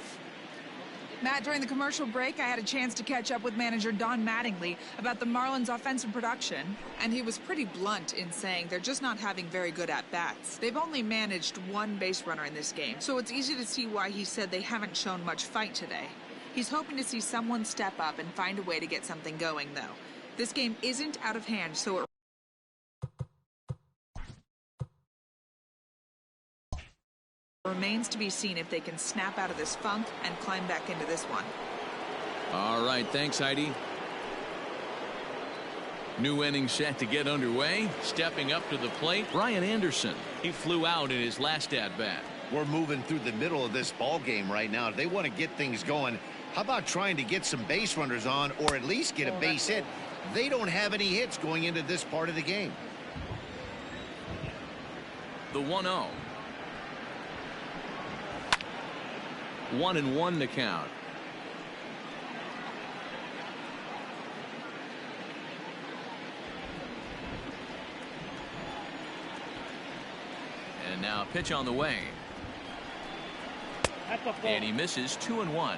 Matt, during the commercial break, I had a chance to catch up with manager Don Mattingly about the Marlins' offensive production, and he was pretty blunt in saying they're just not having very good at-bats. They've only managed 1 base runner in this game, so it's easy to see why he said they haven't shown much fight today. He's hoping to see someone step up and find a way to get something going, though. This game isn't out of hand, so it remains to be seen if they can snap out of this funk and climb back into this one. All right, thanks, Heidi. New inning set to get underway. Stepping up to the plate, Brian Anderson. He flew out in his last at-bat. We're moving through the middle of this ball game right now. If they want to get things going, how about trying to get some base runners on, or at least get a base hit? They don't have any hits going into this part of the game. The 1-0. 1-1 to count. And now a pitch on the way. And he misses 2-1.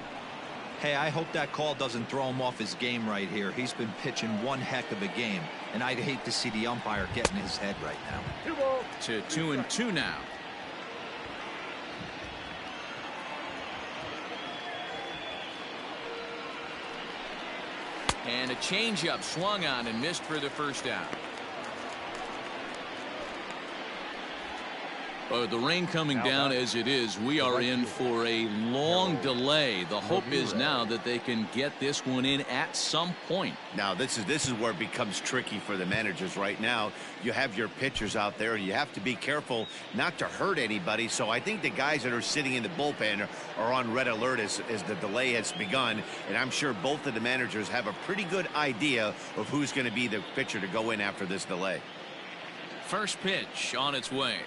Hey, I hope that call doesn't throw him off his game right here. He's been pitching one heck of a game, and I'd hate to see the umpire get in his head right now. To 2-2 now. And a changeup swung on and missed for the first out. The rain coming down as it is, we are in for a long delay. The hope is now that they can get this one in at some point. Now this is where it becomes tricky for the managers right now. You have your pitchers out there, and you have to be careful not to hurt anybody. So I think the guys that are sitting in the bullpen are on red alert as the delay has begun. And I'm sure both of the managers have a pretty good idea of who's going to be the pitcher to go in after this delay. First pitch on its way.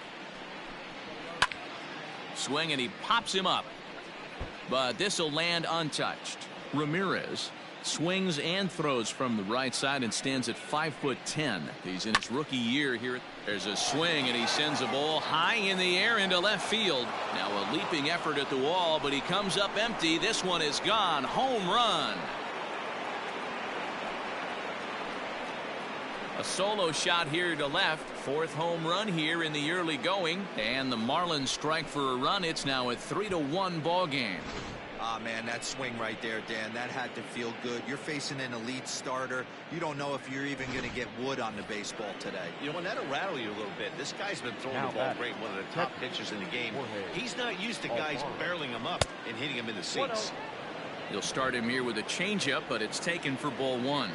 Swing, and he pops him up, but this will land untouched. Ramirez swings and throws from the right side and stands at 5'10". He's in his rookie year here. There's a swing, and he sends a ball high in the air into left field. Now a leaping effort at the wall, but he comes up empty. This one is gone. Home run. A solo shot here to left. 4th home run here in the early going, and the Marlins strike for a run. It's now a 3-1 ball game. Ah, man, that swing right there, Dan, that had to feel good. You're facing an elite starter. You don't know if you're even going to get wood on the baseball today. You know, and that'll rattle you a little bit. This guy's been throwing the ball great, one of the top pitchers in the game. He's not used to guys barreling him up and hitting him in the seats. He'll start him here with a changeup, but it's taken for ball 1.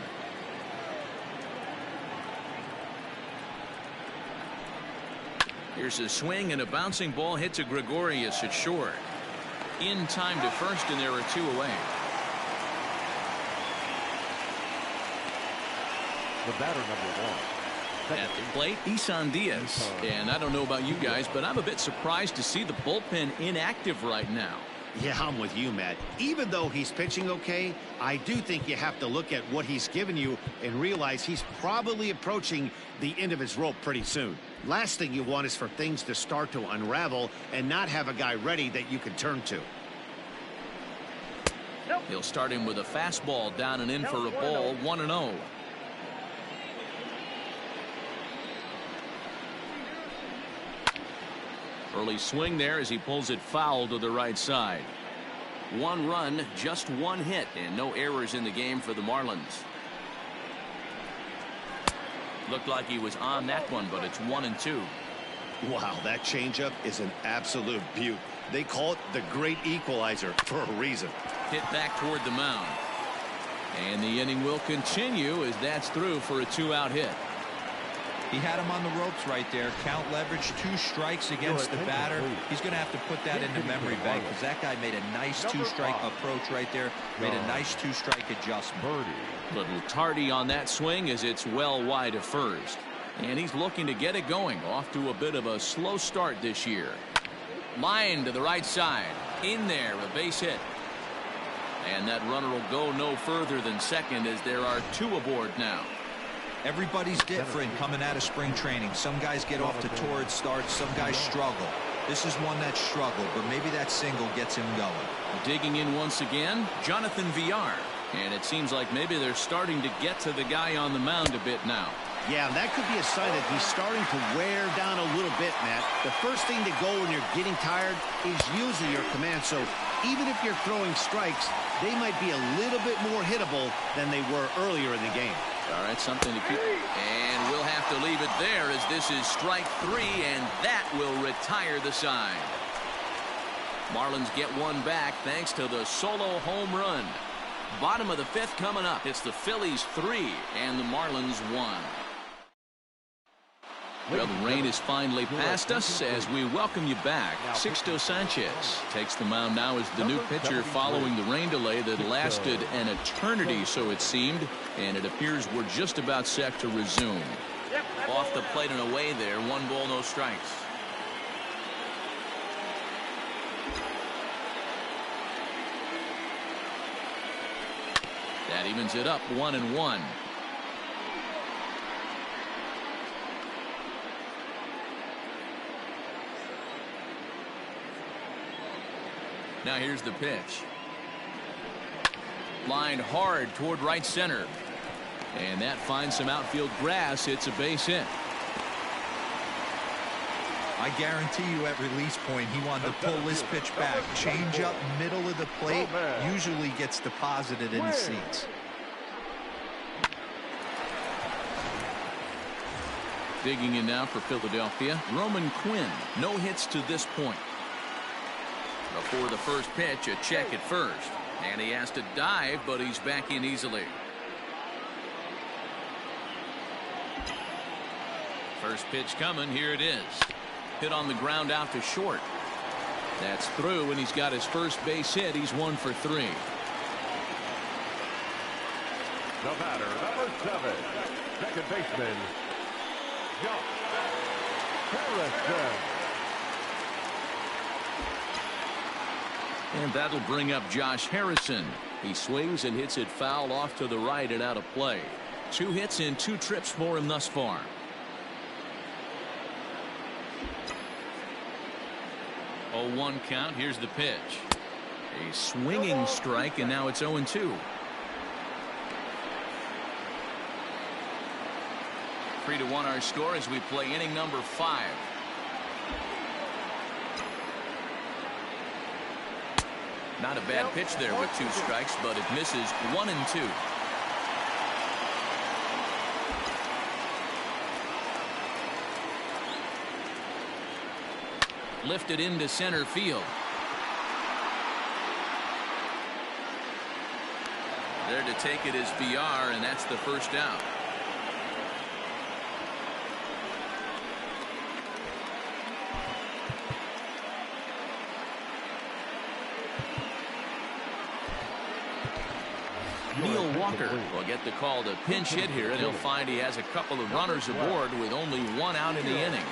Here's a swing, and a bouncing ball hits a Gregorius at short. In time to first, and there are 2 away. The batter, number 1. At the plate, Isan Diaz. And I don't know about you guys, but I'm a bit surprised to see the bullpen inactive right now. Yeah, I'm with you, Matt. Even though he's pitching okay, I do think you have to look at what he's given you and realize he's probably approaching the end of his rope pretty soon. Last thing you want is for things to start to unravel and not have a guy ready that you can turn to. He'll start him with a fastball down and in for a ball. 1-0. Early swing there as he pulls it foul to the right side. 1 run, just 1 hit, and no errors in the game for the Marlins. Looked like he was on that one, but it's 1-2. Wow, that changeup is an absolute beaut. They call it the great equalizer for a reason. Hit back toward the mound. And the inning will continue as that's through for a 2-out hit. He had him on the ropes right there. Count leverage, 2 strikes against the batter. He's going to have to put that in the memory bank because that guy made a nice 2-strike approach right there. Made a nice 2-strike adjustment. Little tardy on that swing as it's well wide of first. And he's looking to get it going. Off to a bit of a slow start this year. Line to the right side. In there, a base hit. And that runner will go no further than second as there are 2 aboard now. Everybody's different coming out of spring training. Some guys get off to torrid starts. Some guys struggle. This is one that struggled, but maybe that single gets him going. Digging in once again, Jonathan Villar. And it seems like maybe they're starting to get to the guy on the mound a bit now. Yeah, that could be a sign that he's starting to wear down a little bit, Matt. The first thing to go when you're getting tired is usually your command. So even if you're throwing strikes, they might be a little bit more hittable than they were earlier in the game. All right, something to keep. And we'll have to leave it there as this is strike 3, and that will retire the side. Marlins get one back thanks to the solo home run. Bottom of the 5th coming up. It's the Phillies 3 and the Marlins 1. Well, the rain is finally past us as we welcome you back. Sixto Sanchez takes the mound now as the new pitcher following the rain delay that lasted an eternity, so it seemed, and it appears we're just about set to resume. Off the plate and away there, 1 ball, no strikes. That evens it up 1-1. Now here's the pitch. Lined hard toward right center. And that finds some outfield grass. It's a base hit. I guarantee you at release point he wanted to pull this pitch back. Change up middle of the plate usually gets deposited in the seats. Digging in now for Philadelphia, Roman Quinn. No hits to this point. Before the first pitch, a check at first. And he has to dive, but he's back in easily. First pitch coming. Here it is. Hit on the ground out to short. That's through, and he's got his first base hit. He's 1 for 3. The batter, number 7, second baseman, Josh Harrison. And that'll bring up Josh Harrison. He swings and hits it foul off to the right and out of play. 2 hits in 2 trips for him thus far. Oh, 1 count. Here's the pitch. A swinging strike, and now it's 0-2. 3-1 our score as we play inning number 5. Not a bad pitch there with 2 strikes, but it misses 1-2. Lifted into center field. There to take it is Villar, and that's the first out. Neil Walker will get the call to pinch hit here, and he'll find he has a couple of runners aboard with only 1 out in the inning.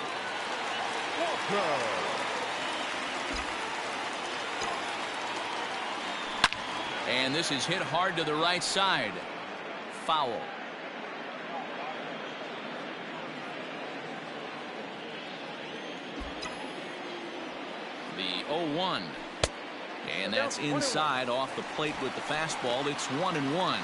And this is hit hard to the right side. Foul. The 0-1. And that's inside off the plate with the fastball. It's 1-1.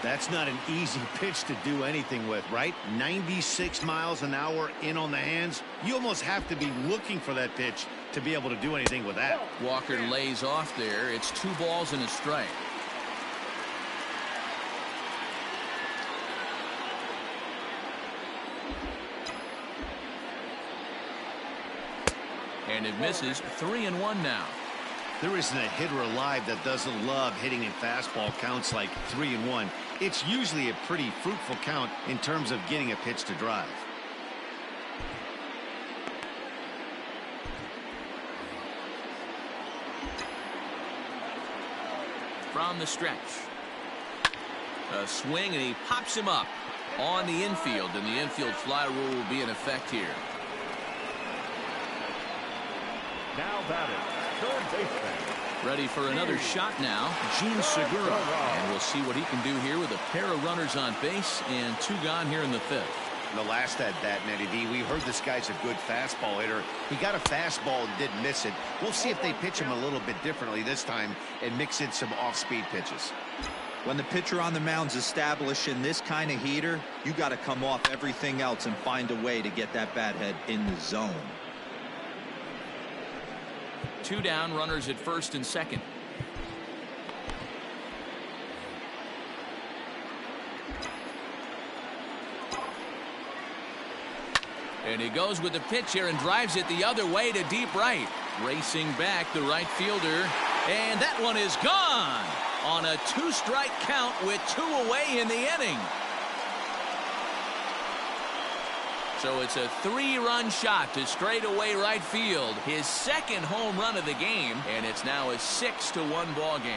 That's not an easy pitch to do anything with, right? 96 miles an hour in on the hands. You almost have to be looking for that pitch to be able to do anything with that. Walker lays off there. It's 2 balls and a strike. And it misses. 3-1 now. There isn't a hitter alive that doesn't love hitting in fastball counts like 3-1. It's usually a pretty fruitful count in terms of getting a pitch to drive. From the stretch. A swing, and he pops him up on the infield, and the infield fly rule will be in effect here. Now batting, third baseman. Ready for another shot now, Gene Segura. And we'll see what he can do here with a pair of runners on base and 2 gone here in the 5th. In the last at bat, Nettie D, we heard this guy's a good fastball hitter. He got a fastball and didn't miss it. We'll see if they pitch him a little bit differently this time and mix in some off-speed pitches. When the pitcher on the mound's establishing this kind of heater, you got to come off everything else and find a way to get that bat head in the zone. 2 down, runners at first and second. And he goes with the pitch here and drives it the other way to deep right. Racing back the right fielder. And that one is gone on a 2-strike count with 2 away in the inning. So it's a 3-run shot to straightaway right field. His 2nd home run of the game. And it's now a 6-1 ball game.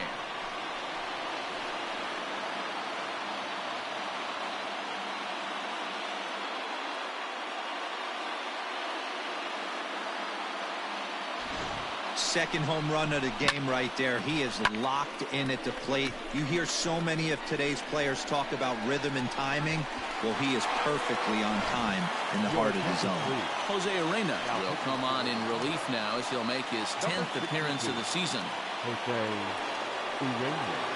Second home run of the game right there. He is locked in at the plate. You hear so many of today's players talk about rhythm and timing. Well, he is perfectly on time in the heart of the zone. Jose Arena will come on in relief now as he'll make his 10th appearance of the season. Jose Arena.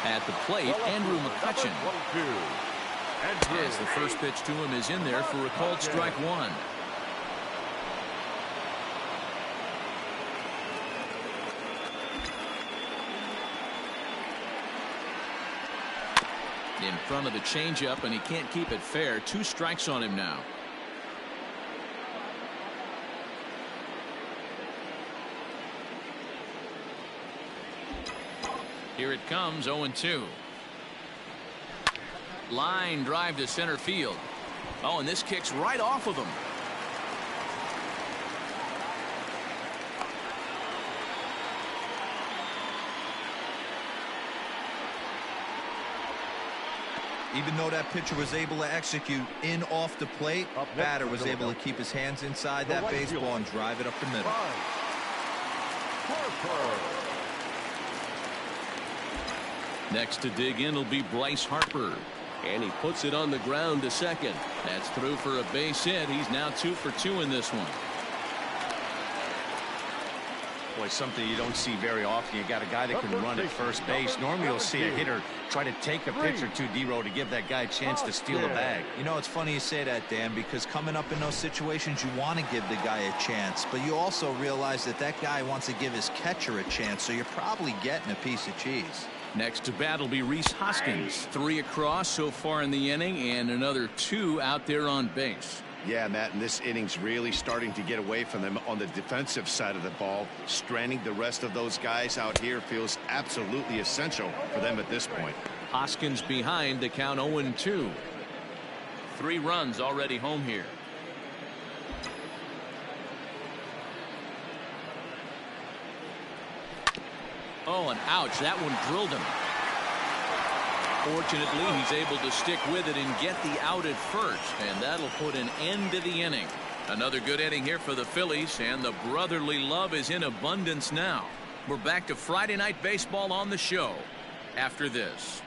At the plate, Andrew McCutchen. As the first pitch to him is in there for a called strike 1. In front of the changeup, and he can't keep it fair. 2 strikes on him now. Here it comes, 0-2. Line drive to center field. Oh, and this kicks right off of him. Even though that pitcher was able to execute in off the plate, batter was able to keep his hands inside that baseball and drive it up the middle. Next to dig in will be Bryce Harper. And he puts it on the ground to second. That's through for a base hit. He's now 2 for 2 in this one. Boy, something you don't see very often. You got a guy that can run at first base. Normally you'll see a hitter try to take a pitch or 2, D-row, to give that guy a chance to steal a bag. You know, it's funny you say that, Dan, because coming up in those situations, you want to give the guy a chance, but you also realize that that guy wants to give his catcher a chance, so you're probably getting a piece of cheese. Next to bat will be Rhys Hoskins. 3 across so far in the inning, and another 2 out there on base. Yeah, Matt, and this inning's really starting to get away from them on the defensive side of the ball. Stranding the rest of those guys out here feels absolutely essential for them at this point. Hoskins behind to count 0-2. 3 runs already home here. Oh, and ouch, that one drilled him. Fortunately, he's able to stick with it and get the out at first, and that'll put an end to the inning. Another good inning here for the Phillies, and the brotherly love is in abundance now. We're back to Friday Night Baseball on the show after this.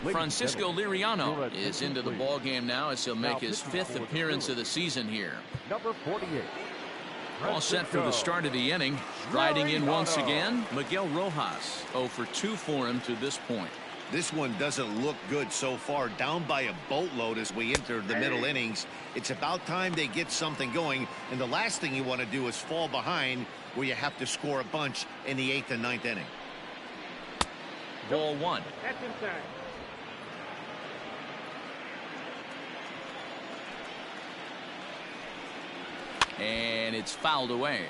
Francisco Liriano is into the ball game now as he'll make his 5th appearance of the season here. Number 48. All set for the start of the inning. Riding in once again, Miguel Rojas. 0 for 2 for him to this point. This one doesn't look good so far. Down by a boatload as we enter the middle innings. It's about time they get something going, and the last thing you want to do is fall behind where you have to score a bunch in the 8th and 9th inning. Ball one. That's inside. And it's fouled away.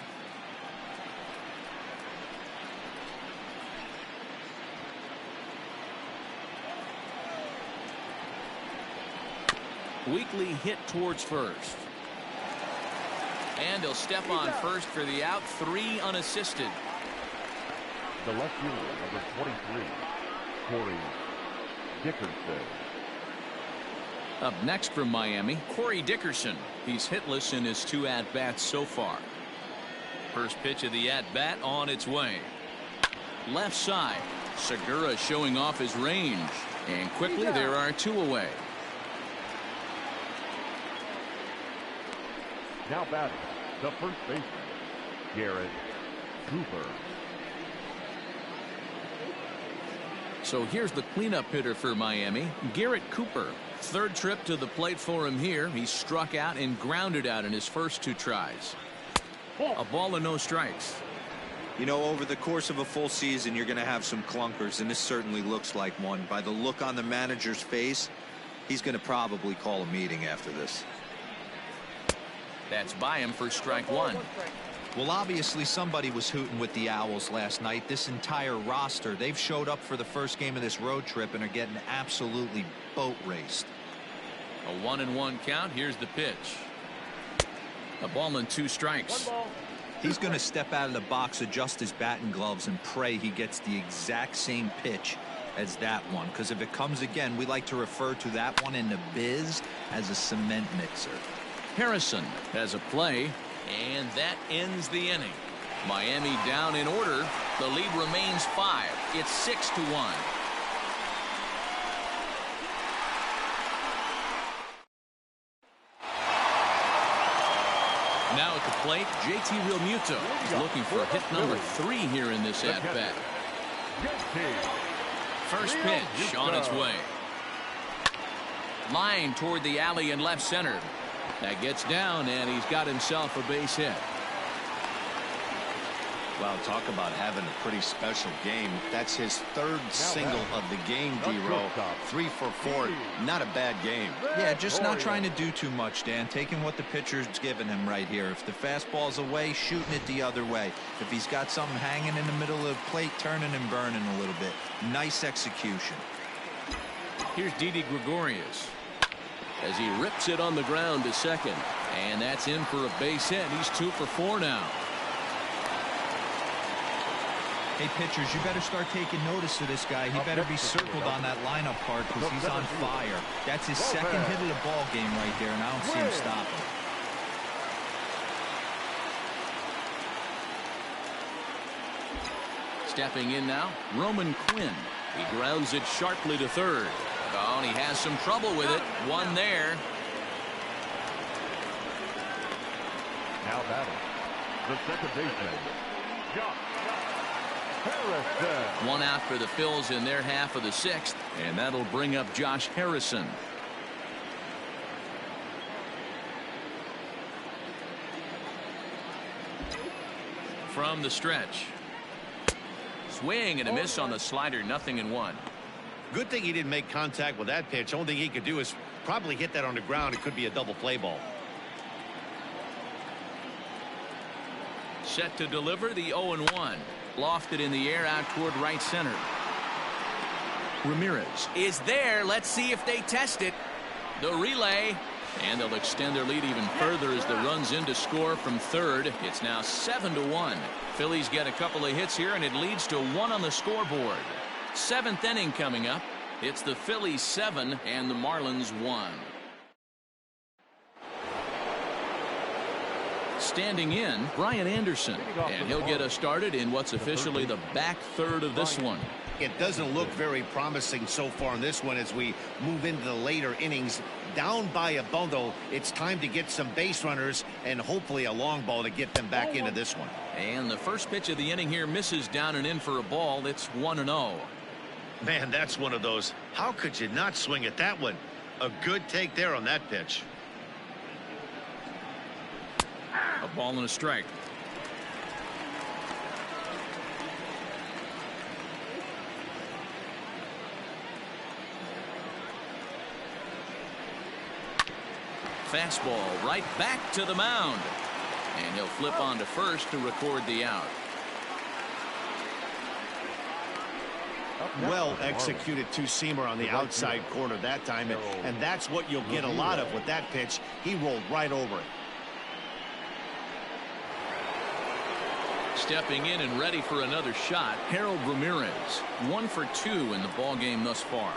Weekly hit towards first. And he'll step on first for the out. 3 unassisted. The left fielder, number 23, Corey Dickerson. Up next from Miami, Corey Dickerson. He's hitless in his 2 at-bats so far. First pitch of the at-bat on its way. Left side. Segura showing off his range. And quickly there are 2 away. Now batting, the first baseman, Garrett Cooper. So here's the cleanup hitter for Miami, Garrett Cooper. 3rd trip to the plate for him here. He struck out and grounded out in his first 2 tries. A ball and no strikes. You know, over the course of a full season, you're going to have some clunkers, and this certainly looks like one. By the look on the manager's face, he's going to probably call a meeting after this. That's by him for strike 1. Well, obviously somebody was hooting with the Owls last night. This entire roster, they've showed up for the first game of this road trip and are getting absolutely boat raced. A 1-1 count. Here's the pitch. A ball and 2 strikes. He's going to step out of the box, adjust his bat and gloves, and pray he gets the exact same pitch as that one. Because if it comes again, we like to refer to that one in the biz as a cement mixer. Harrison has a play, and that ends the inning. Miami down in order. The lead remains 5. It's 6-1. Now at the plate, JT Realmuto. He's looking for hit number 3 here in this at-bat. First pitch on its way. Line toward the alley in left center. That gets down, and he's got himself a base hit. Well, talk about having a pretty special game. That's his 3rd single of the game, D-Row. 3 for 4. Not a bad game. Yeah, just not trying to do too much, Dan. Taking what the pitcher's giving him right here. If the fastball's away, shooting it the other way. If he's got something hanging in the middle of the plate, turning and burning a little bit. Nice execution. Here's Didi Gregorius as he rips it on the ground to second. And that's in for a base hit. He's 2 for 4 now. Hey, pitchers, you better start taking notice of this guy. He better be circled on that lineup card because he's on fire. That's his 2nd hit of the ball game right there, and I don't see him stopping. Stepping in now, Roman Quinn. He grounds it sharply to 3rd. Oh, and he has some trouble with it. 1 there. Now batting, the second baseman, Josh Harrison. 1 out for the Phils in their half of the 6th, and that'll bring up Josh Harrison. From the stretch. Swing and a miss on the slider. 0-1. Good thing he didn't make contact with that pitch. Only thing he could do is probably hit that on the ground. It could be a double play ball. Set to deliver the 0-1. Lofted in the air out toward right center. Ramirez is there. Let's see if they test it. The relay. And they'll extend their lead even further as the runs in to score from 3rd. It's now 7-1. Phillies get a couple of hits here, and it leads to 1 on the scoreboard. 7th inning coming up. It's the Phillies 7 and the Marlins 1. Standing in, Brian Anderson, and he'll get us started in what's officially the back 3rd of this one. It doesn't look very promising so far in this one as we move into the later innings. Down by a bundle, it's time to get some base runners and hopefully a long ball to get them back into this one. And the first pitch of the inning here misses down and in for a ball. It's 1-0. Man, that's one of those. How could you not swing at that one? A good take there on that pitch. A ball and a strike. fastball right back to the mound. And he'll flip on to first to record the out. Well executed two-seamer on the outside corner that time, and that's what you'll get a lot of with that pitch. He rolled right over it. Stepping in and ready for another shot, Harold Ramirez. 1 for 2 in the ball game thus far.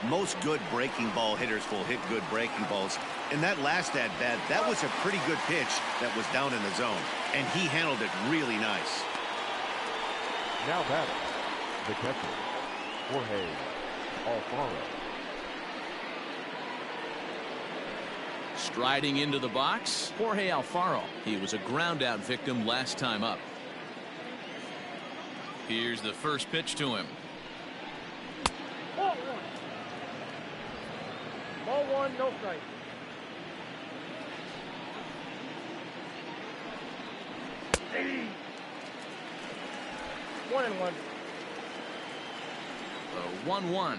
Most good breaking ball hitters will hit good breaking balls. In that last at-bat, that was a pretty good pitch that was down in the zone, and he handled it really nice. Now batting, the catcher, Jorge Alfaro. Striding into the box, Jorge Alfaro. He was a ground-out victim last time up. Here's the first pitch to him. Ball one, no strike. Hey. 1-1. 1-1.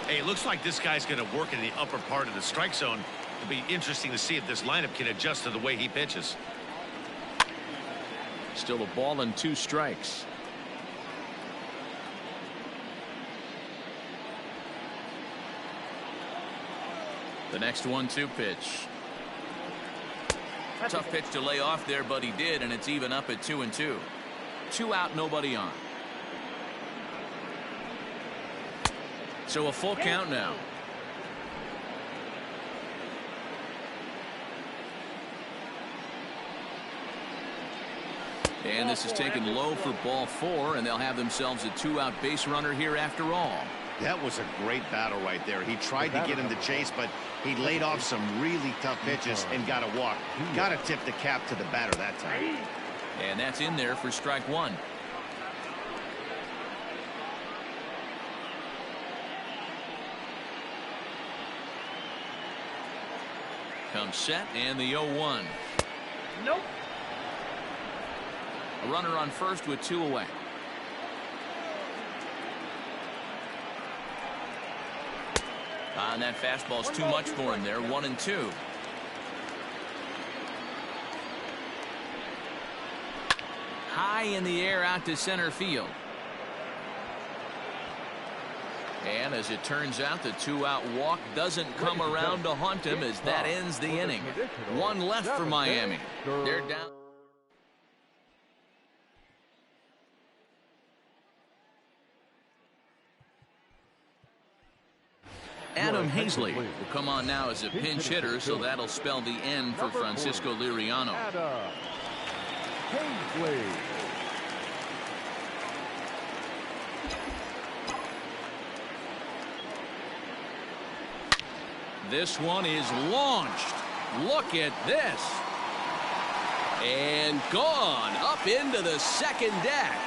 Hey, it looks like this guy's going to work in the upper part of the strike zone. It'll be interesting to see if this lineup can adjust to the way he pitches. Still a ball and 2 strikes. The next 1-2 pitch. Tough pitch to lay off there, but he did, and it's even up at 2-2. 2 out, nobody on. So a full count now. And this is taken low for ball 4, and they'll have themselves a 2-out base runner here after all. That was a great battle right there. He tried to get him to chase, but he laid off some really tough pitches and got a walk. Got to tip the cap to the batter that time. And that's in there for strike 1. Comes set, and the 0-1. Nope. A runner on first with 2 away. And that fastball's too much for him there. 1-2. High in the air out to center field. And as it turns out, the 2-out walk doesn't come around to haunt him as that ends the inning. 1 left for Miami. They're down. Adam Hazley will come on now as a pinch hitter, so that'll spell the end for Francisco Liriano. Adam Hazley. This one is launched. Look at this. And gone up into the second deck.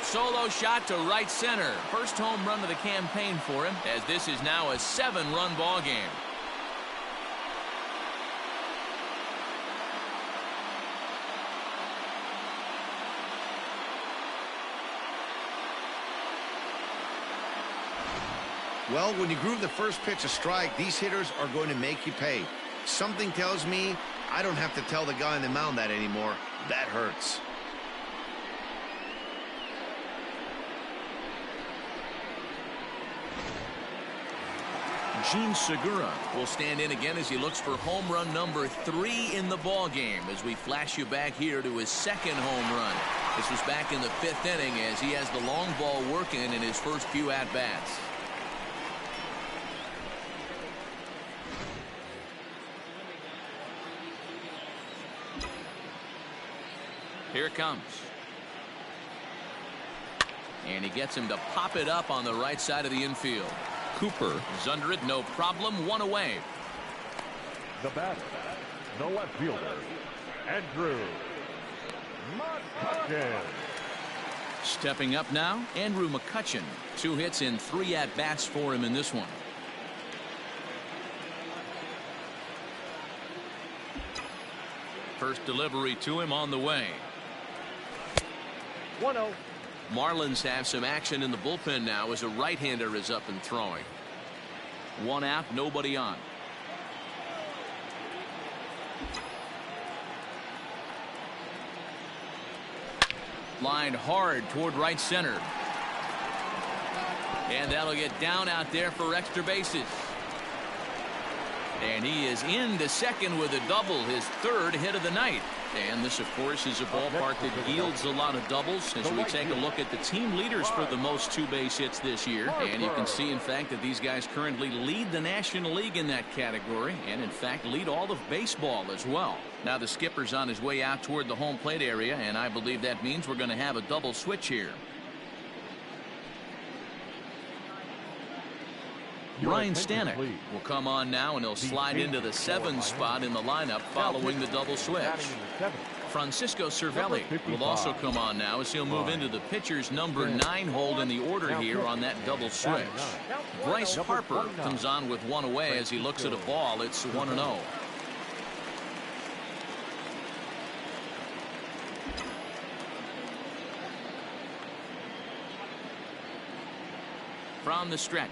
Solo shot to right center. First home run of the campaign for him, as this is now a 7-run ball game. Well, when you groove the first pitch a strike, these hitters are going to make you pay. Something tells me I don't have to tell the guy on the mound that anymore. That hurts. Gene Segura will stand in again as he looks for home run number 3 in the ball game, as we flash you back here to his second home run. This was back in the 5th inning as he has the long ball working in his first few at-bats. Here it comes. And he gets him to pop it up on the right side of the infield. Cooper is under it, no problem, 1 away. The batter, the left fielder, Andrew McCutchen. Stepping up now, Andrew McCutchen. 2 hits in 3 at-bats for him in this one. First delivery to him on the way. 1-0. Marlins have some action in the bullpen now as a right-hander is up and throwing. 1 out, nobody on. Lined hard toward right center. And that'll get down out there for extra bases. And he is into second with a double, his 3rd hit of the night. And this, of course, is a ballpark that yields a lot of doubles as we take a look at the team leaders for the most 2-base hits this year. And you can see, in fact, that these guys currently lead the National League in that category and, in fact, lead all of baseball as well. Now the skipper's on his way out toward the home plate area, and I believe that means we're going to have a double switch here. Ryan Stanek will come on now, and he'll slide into the 7 spot in the lineup following the double switch. Francisco Cervelli will also come on now as he'll move into the pitcher's number 9 hold in the order here on that double switch. Bryce Harper comes on with 1 away as he looks at a ball. It's 1-0. From the stretch.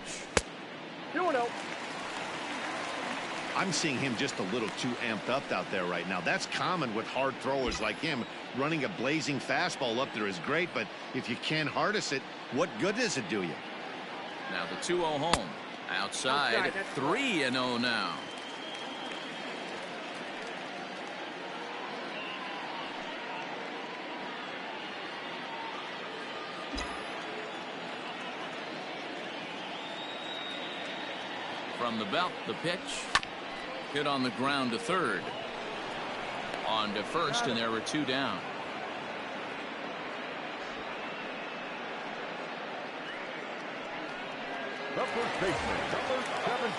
I'm seeing him just a little too amped up out there right now. That's common with hard throwers like him. Running a blazing fastball up there is great, but if you can't harness it, what good does it do you? Now the 2-0 home. Outside, 3-0 now. From the belt, the pitch. Hit on the ground to third. On to first, and there were 2 down. The first baseman, number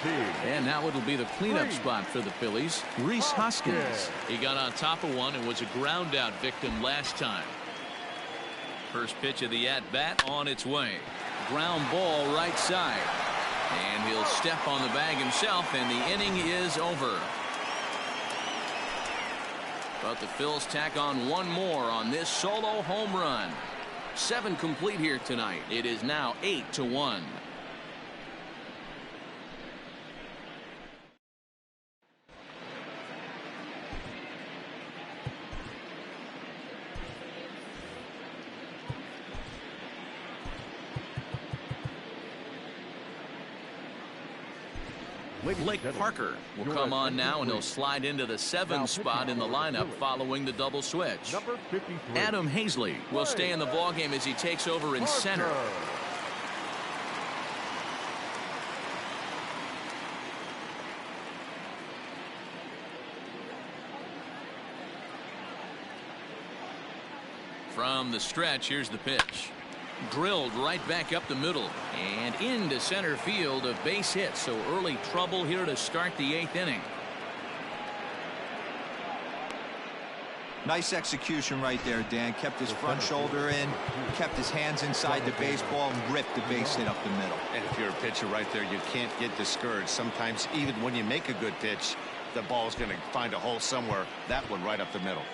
17. And now it'll be the cleanup spot for the Phillies. Rhys Hoskins. He got on top of one and was a ground out victim last time. First pitch of the at-bat on its way. Ground ball right side. And he'll step on the bag himself, and the inning is over. But the Phils tack on 1 more on this solo home run. 7 complete here tonight. It is now 8-1. Blake Parker will come on now, and he'll slide into the 7 spot in the lineup following the double switch. Adam Hazley will stay in the ballgame as he takes over in center. From the stretch, here's the pitch. Drilled right back up the middle and into center field, a base hit. So early trouble here to start the 8th inning. Nice execution right there, Dan. Kept his front shoulder in, kept his hands inside the baseball, and ripped the base hit up the middle. And if you're a pitcher right there, you can't get discouraged. Sometimes even when you make a good pitch, the ball's going to find a hole somewhere. That one right up the middle.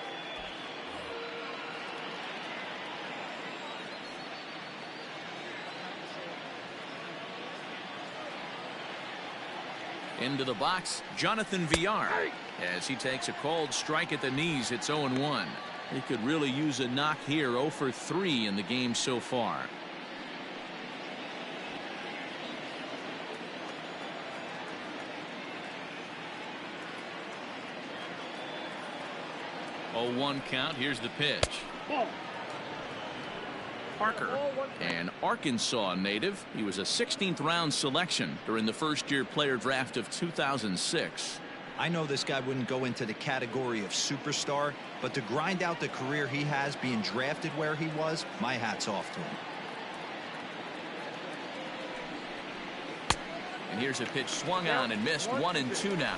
Into the box, Jonathan Villar, as he takes a cold strike at the knees. It's 0-1. He could really use a knock here. 0 for 3 in the game so far. Oh, 1 count. Here's the pitch. Parker, an Arkansas native. He was a 16th round selection during the first-year player draft of 2006. I know this guy wouldn't go into the category of superstar, but to grind out the career he has being drafted where he was, my hat's off to him. And here's a pitch swung on and missed. 1-2 now.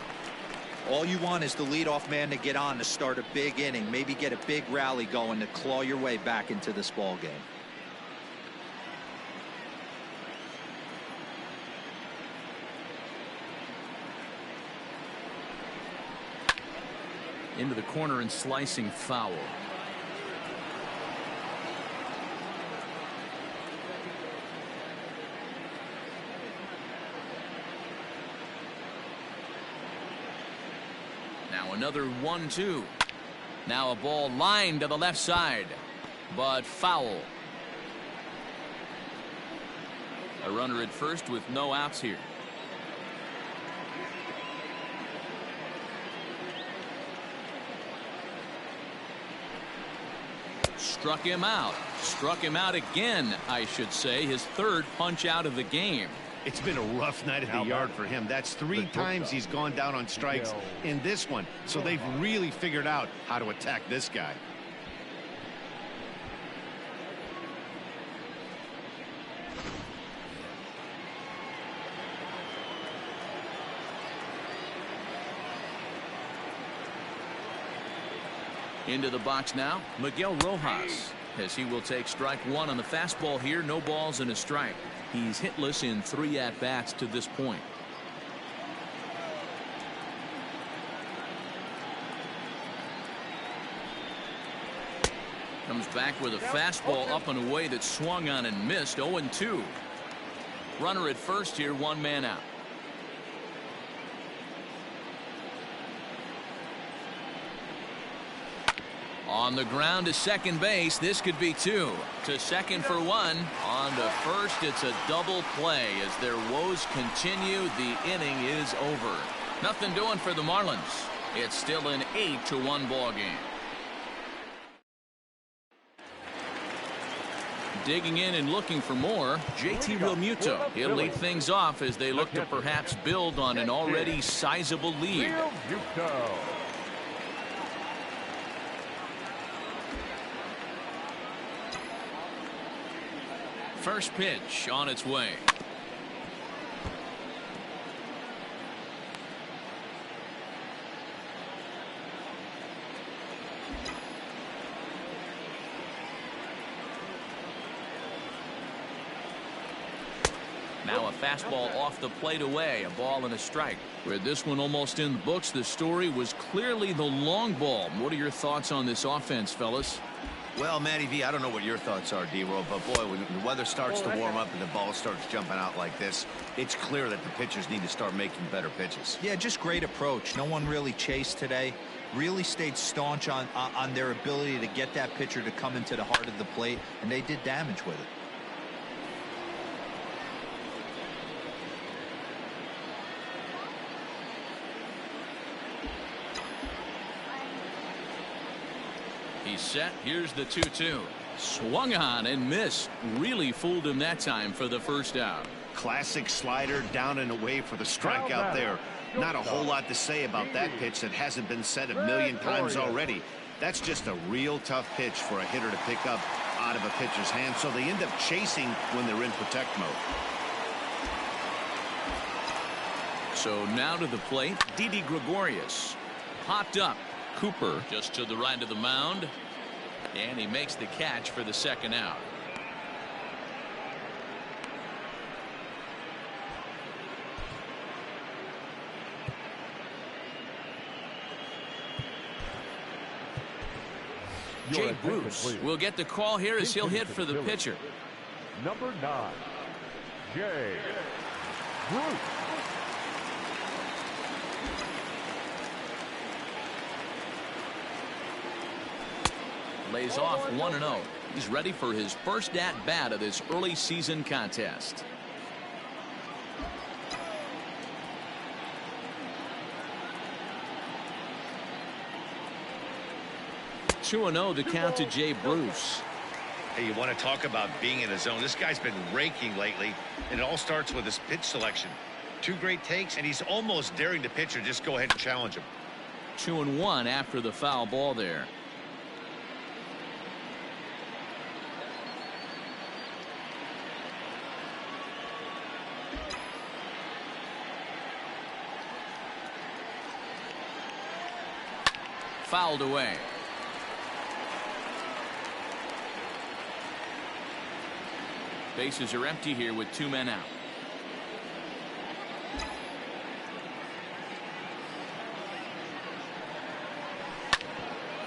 All you want is the leadoff man to get on to start a big inning, maybe get a big rally going to claw your way back into this ball game. Into the corner and slicing foul. another 1-2. Now a ball lined to the left side, but foul. A runner at first with no outs here. Struck him out. Struck him out again, I should say. His third punch out of the game. It's been a rough night at the yard for him. That's 3 times he's gone down on strikes in this one. So they've really figured out how to attack this guy. Into the box now, Miguel Rojas, as he will take strike 1 on the fastball here. No balls and a strike. He's hitless in 3 at-bats to this point. Comes back with a fastball up and away that swung on and missed. 0-2. Runner at first here, 1 man out. On the ground to second base. This could be 2. To second for 1. On to first. It's a double play as their woes continue. The inning is over. Nothing doing for the Marlins. It's still an 8-1 ball game. Digging in and looking for more, JT Realmuto. He'll lead things off as they look to perhaps build on an already sizable lead. First pitch on its way. Now a fastball off the plate away. A ball and a strike. With this one almost in the books, the story was clearly the long ball. What are your thoughts on this offense, fellas? Well, Matty V, I don't know what your thoughts are, D-Roll, but boy, when the weather starts to warm up and the ball starts jumping out like this, it's clear that the pitchers need to start making better pitches. Yeah, just great approach. No one really chased today. Really stayed staunch on their ability to get that pitcher to come into the heart of the plate, and they did damage with it. He's set. Here's the 2-2. Swung on and missed. Really fooled him that time for the first out. Classic slider down and away for the strikeout there. Not a whole lot to say about that pitch that hasn't been said a million times already. That's just a real tough pitch for a hitter to pick up out of a pitcher's hand, so they end up chasing when they're in protect mode. So now to the plate, Didi Gregorius. Popped up. Cooper just to the right of the mound, and he makes the catch for the second out. Jay Bruce will get the call here as he'll hit for the pitcher. Number 9, Jay Bruce. Lays off 1-0. He's ready for his first at-bat of this early season contest. (2-0) the count to Jay Bruce. Hey, you want to talk about being in a zone? This guy's been raking lately, and it all starts with his pitch selection. 2 great takes, and he's almost daring the pitcher just go ahead and challenge him. 2-1 after the foul ball there. Fouled away. Bases are empty here with 2 men out.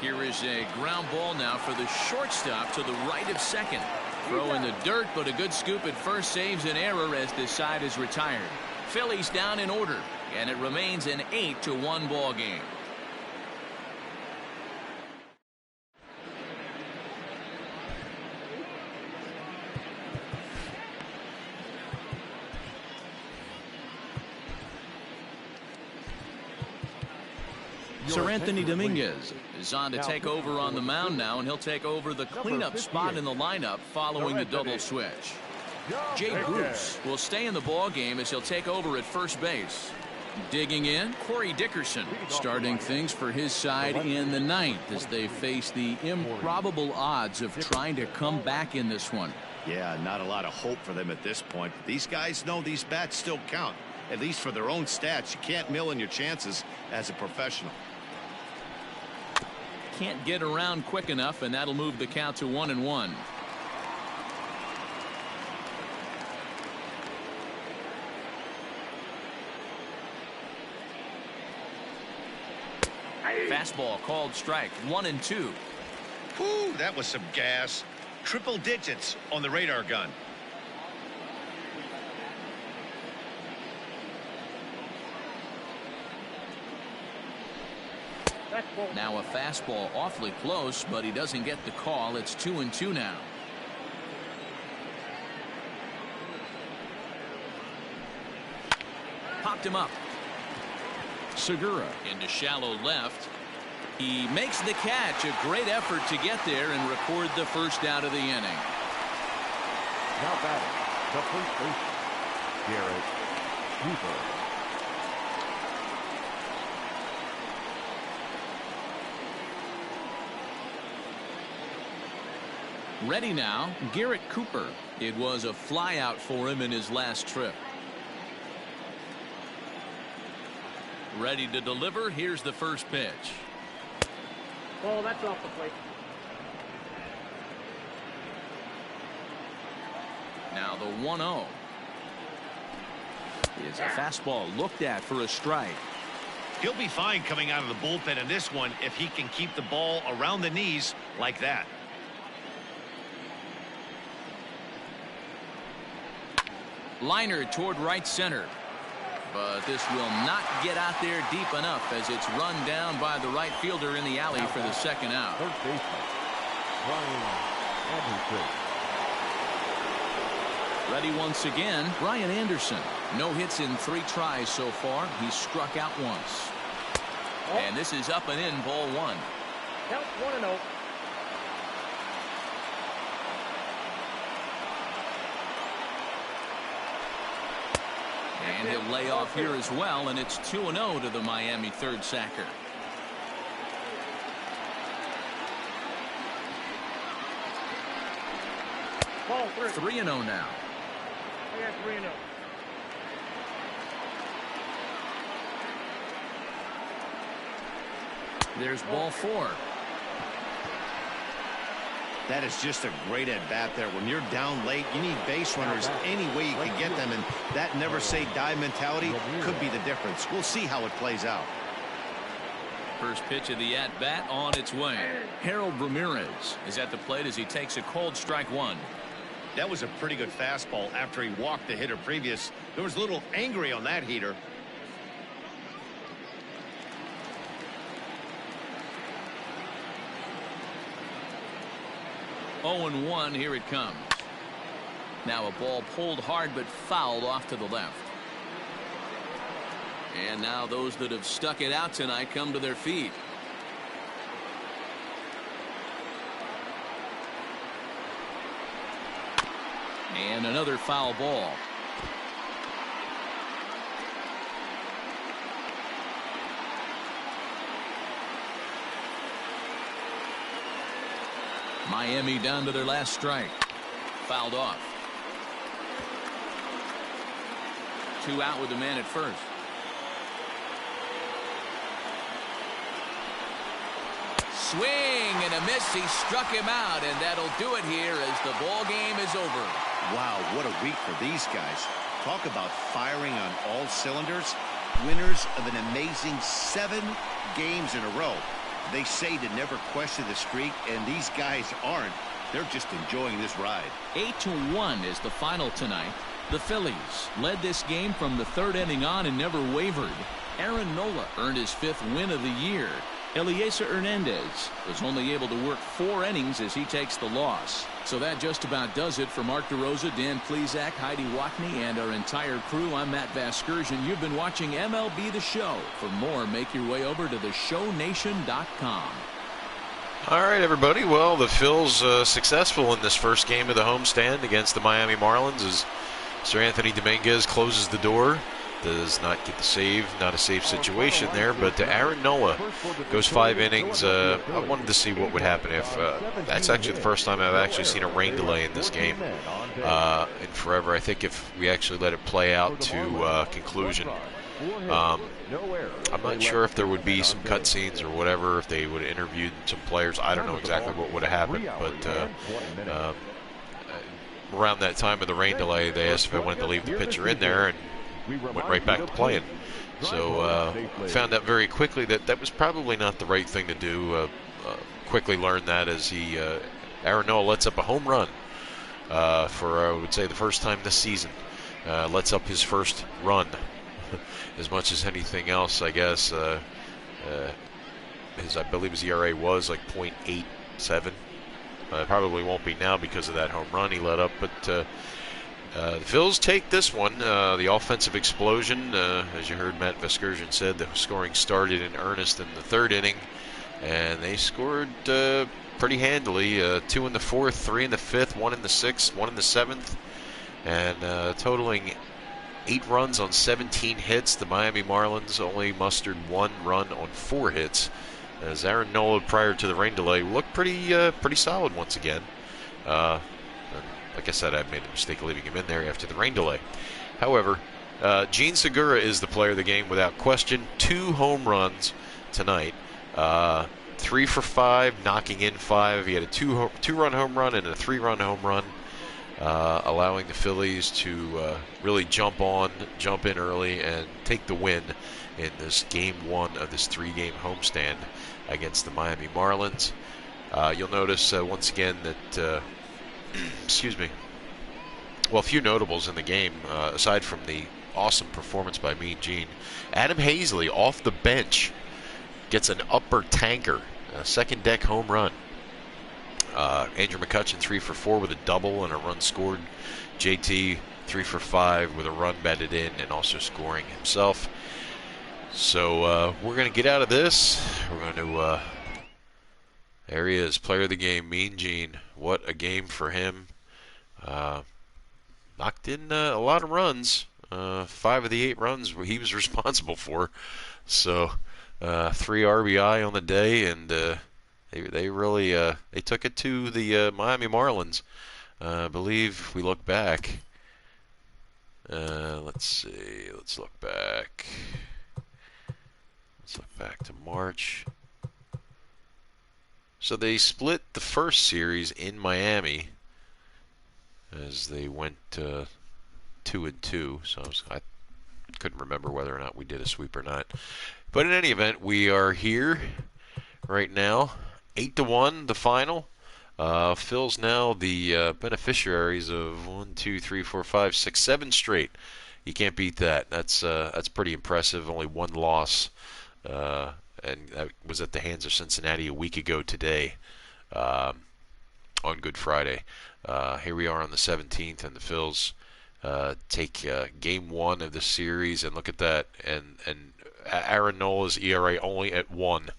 Here is a ground ball now for the shortstop to the right of second. Throw in the dirt, but a good scoop at first saves an error as this side is retired. Phillies down in order, and it remains an 8-1 ball game. Sir Anthony Dominguez is on to take over on the mound now, and he'll take over the cleanup spot in the lineup following the double switch. Jay Bruce will stay in the ball game as he'll take over at first base. Digging in, Corey Dickerson starting things for his side in the ninth as they face the improbable odds of trying to come back in this one. Yeah, not a lot of hope for them at this point. These guys know these bats still count, at least for their own stats. You can't mill in your chances as a professional. Can't get around quick enough, and that'll move the count to 1-1. Fastball called strike, 1-2. Whew, that was some gas. Triple digits on the radar gun. Now a fastball awfully close, but he doesn't get the call. It's 2-2 now. Popped him up. Segura into shallow left. He makes the catch. A great effort to get there and record the first out of the inning. Now batting, the first baseman, Garrett Cooper. Ready now, Garrett Cooper. It was a flyout for him in his last trip. Ready to deliver. Here's the first pitch. Oh, that's off the plate. Now the 1-0 is a fastball looked at for a strike. He'll be fine coming out of the bullpen in this one if he can keep the ball around the knees like that. Liner toward right center. But this will not get out there deep enough as it's run down by the right fielder in the alley for the second out. Third baseman, Brian Anderson. Ready once again, Brian Anderson. No hits in 3 tries so far. He's struck out once. And this is up and in, ball 1. Count 1-0. And he'll lay off here as well, and it's 2-0 to the Miami third sacker. Ball 3-0 now. I got 3-0. There's ball 4. That is just a great at-bat there. When you're down late, you need base runners any way you can get them, and that never-say-die mentality could be the difference. We'll see how it plays out. First pitch of the at-bat on its way. Harold Ramirez is at the plate as he takes a cold strike 1. That was a pretty good fastball after he walked the hitter previous. There was a little angry on that heater. Oh, 0-1, here it comes. Now a ball pulled hard but fouled off to the left. And now those that have stuck it out tonight come to their feet. And another foul ball. Miami down to their last strike. Fouled off. 2 out with the man at first. Swing and a miss. He struck him out, and that'll do it here as the ball game is over. Wow, what a week for these guys. Talk about firing on all cylinders. Winners of an amazing 7 games in a row. They say to never question the streak, and these guys aren't. They're just enjoying this ride. 8-1 is the final tonight. The Phillies led this game from the 3rd inning on and never wavered. Aaron Nola earned his 5th win of the year. Eliezer Hernandez was only able to work 4 innings as he takes the loss. So that just about does it for Mark DeRosa, Dan Plesac, Heidi Watney, and our entire crew. I'm Matt Vasgersian. You've been watching MLB The Show. For more, make your way over to theshownation.com. All right, everybody. Well, the Phils successful in this first game of the homestand against the Miami Marlins as Sir Anthony Dominguez closes the door. Does not get the save, not a safe situation there, but Aaron Nola goes 5 innings. I wanted to see what would happen if that's actually the first time I've actually seen a rain delay in this game in forever. I think if we actually let it play out to conclusion, I'm not sure if there would be some cutscenes or whatever, if they would have interviewed some players. I don't know exactly what would have happened, but around that time of the rain delay, they asked if I wanted to leave the pitcher in there, and went right back to playing. So found out very quickly that that was probably not the right thing to do. Quickly learned that as Aaron Nola lets up a home run for, I would say, the first time this season. Lets up his first run. As much as anything else, I guess. I believe his ERA was like .87. Probably won't be now because of that home run he let up, but the Phils take this one. The offensive explosion, as you heard Matt Vasgersian said, the scoring started in earnest in the 3rd inning, and they scored pretty handily. 2 in the 4th, 3 in the 5th, 1 in the 6th, 1 in the 7th, and totaling 8 runs on 17 hits. The Miami Marlins only mustered 1 run on 4 hits, as Aaron Nola, prior to the rain delay, looked pretty solid once again. Like I said, I made the mistake of leaving him in there after the rain delay. However, Gene Segura is the player of the game without question. 2 home runs tonight. 3 for 5, knocking in 5. He had a 2-run home run and a 3-run home run, allowing the Phillies to really jump in early and take the win in this game 1 of this 3-game homestand against the Miami Marlins. You'll notice once again that excuse me. Well, a few notables in the game, aside from the awesome performance by Mean Gene. Adam Hazley off the bench gets an upper tanker, a second deck home run. Andrew McCutchen 3 for 4 with a double and a run scored. JT 3 for 5 with a run batted in and also scoring himself. So we're going to get out of this. We're going to there he is, player of the game, Mean Gene. What a game for him. Knocked in a lot of runs. 5 of the 8 runs he was responsible for. So 3 RBI on the day, and they really they took it to the Miami Marlins. I believe if we look back, let's see. Let's look back. Let's look back to March. So they split the first series in Miami as they went 2-2. So I couldn't remember whether or not we did a sweep or not. But in any event, we are here right now. 8-1, the final. Phil's now the beneficiaries of 1, 2, 3, 4, 5, 6, 7 straight. You can't beat that. That's pretty impressive. Only 1 loss. And that was at the hands of Cincinnati a week ago today, on Good Friday. Here we are on the 17th, and the Phils take game 1 of the series, and look at that. And Aaron Nola's ERA only at 1.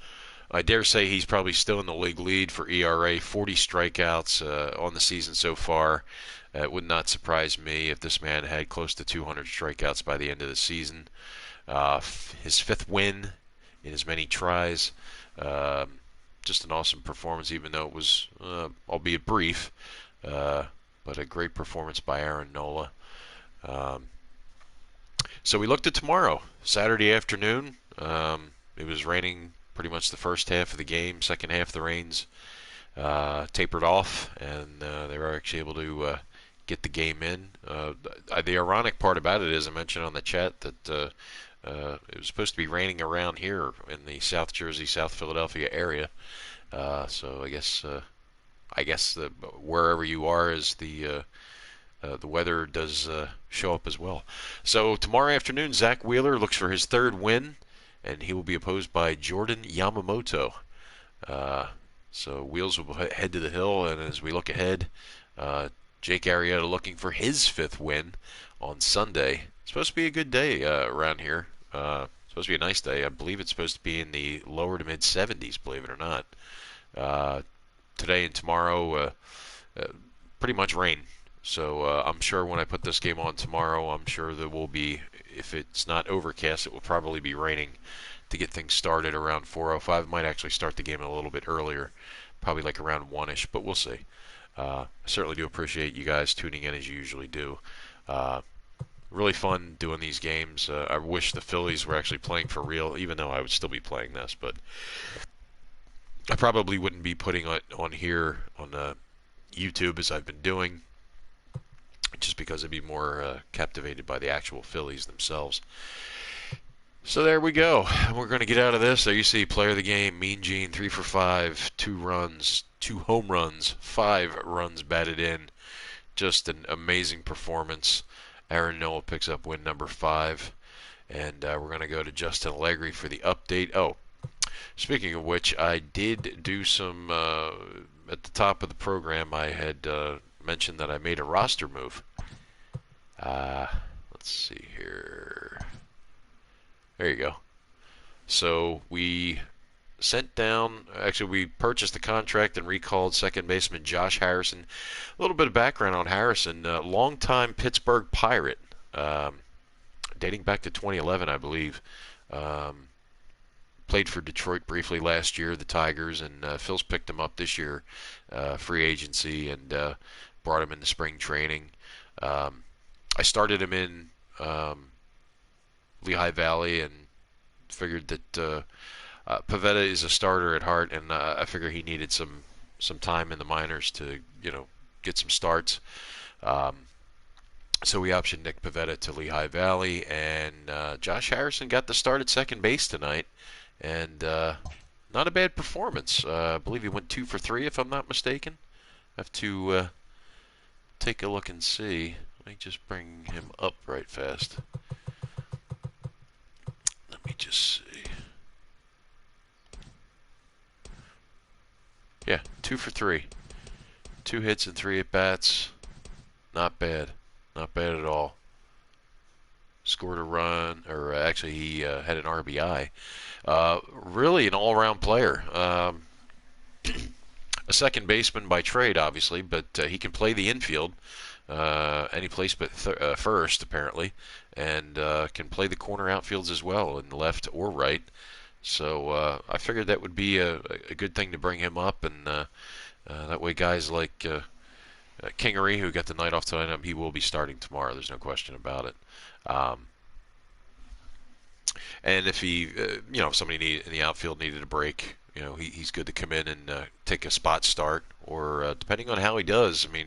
I dare say he's probably still in the league lead for ERA. 40 strikeouts on the season so far. It would not surprise me if this man had close to 200 strikeouts by the end of the season. His 5th win in as many tries. Just an awesome performance, even though it was, albeit brief, but a great performance by Aaron Nola. So we looked at tomorrow, Saturday afternoon. It was raining pretty much the first half of the game. Second half, the rains tapered off, and they were actually able to get the game in. The ironic part about it is, I mentioned on the chat that it was supposed to be raining around here in the South Jersey, South Philadelphia area. So I guess wherever you are, is the weather does show up as well. So tomorrow afternoon, Zach Wheeler looks for his 3rd win and he will be opposed by Jordan Yamamoto. So wheels will head to the hill, and as we look ahead, Jake Arrieta looking for his 5th win on Sunday. It's supposed to be a good day around here. Supposed to be a nice day. I believe it's supposed to be in the lower to mid 70s, believe it or not. Today and tomorrow, pretty much rain. So I'm sure when I put this game on tomorrow, I'm sure there will be, if it's not overcast, it will probably be raining to get things started around 4:05. Might actually start the game a little bit earlier, probably like around 1-ish, but we'll see. I certainly do appreciate you guys tuning in as you usually do. Really fun doing these games. I wish the Phillies were actually playing for real, even though I would still be playing this, but I probably wouldn't be putting it on here on YouTube as I've been doing, just because I'd be more captivated by the actual Phillies themselves. So there we go. We're going to get out of this. There you see player of the game, Mean Gene, 3 for 5, 2 runs, 2 home runs, 5 runs batted in. Just an amazing performance. Aaron Nola picks up win number 5. And we're going to go to Justin Allegri for the update. Oh, speaking of which, I did do some, at the top of the program, I had mentioned that I made a roster move. Let's see here. There you go. So we sent down, actually we purchased the contract and recalled second baseman Josh Harrison. A little bit of background on Harrison, longtime Pittsburgh Pirate, dating back to 2011, I believe. Played for Detroit briefly last year, the Tigers, and Phil's picked him up this year, free agency, and brought him into spring training. I started him in Lehigh Valley and figured that Pivetta is a starter at heart, and I figure he needed some time in the minors to get some starts. So we optioned Nick Pivetta to Lehigh Valley, and Josh Harrison got the start at second base tonight, and not a bad performance. I believe he went 2 for 3, if I'm not mistaken. I have to take a look and see. Let me just bring him up right fast. Let me just see. Yeah, 2 for 3. 2 hits and 3 at-bats. Not bad. Not bad at all. Scored a run, or actually he had an RBI. Really an all-around player. A second baseman by trade, obviously, but he can play the infield. Any place but first, apparently, and can play the corner outfields as well, in left or right. So I figured that would be a good thing to bring him up, and that way guys like Kingery, who got the night off tonight, he will be starting tomorrow. There's no question about it. And if he, if somebody in the outfield needed a break, he's good to come in and take a spot start, or depending on how he does, he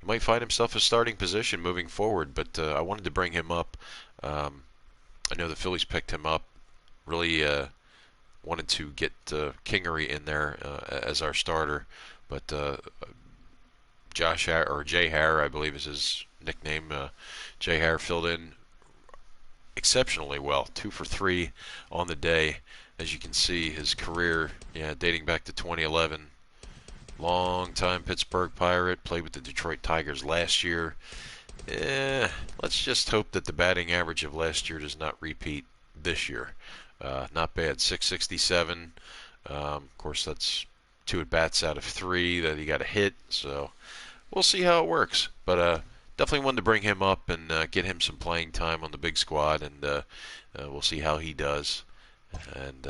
might find himself a starting position moving forward. But I wanted to bring him up. I know the Phillies picked him up. Really wanted to get Kingery in there as our starter, but Josh Hare, or Jay Hare, I believe is his nickname. Jay Hare filled in exceptionally well, 2 for 3 on the day. As you can see, his career, dating back to 2011. Long-time Pittsburgh Pirate, played with the Detroit Tigers last year. Let's just hope that the batting average of last year does not repeat this year. Not bad, 667. Of course, that's 2 at-bats out of 3 that he got a hit, so we'll see how it works. But definitely wanted to bring him up and get him some playing time on the big squad, and we'll see how he does. And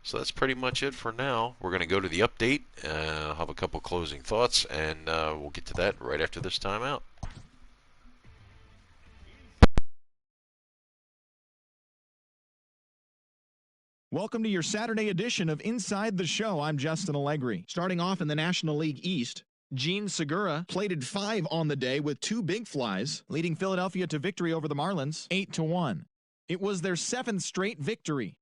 so that's pretty much it for now. We're going to go to the update. I'll have a couple closing thoughts, and we'll get to that right after this timeout. Welcome to your Saturday edition of Inside the Show. I'm Justin Allegri. Starting off in the National League East, Gene Segura plated 5 on the day with 2 big flies, leading Philadelphia to victory over the Marlins 8-1. It was their 7th straight victory.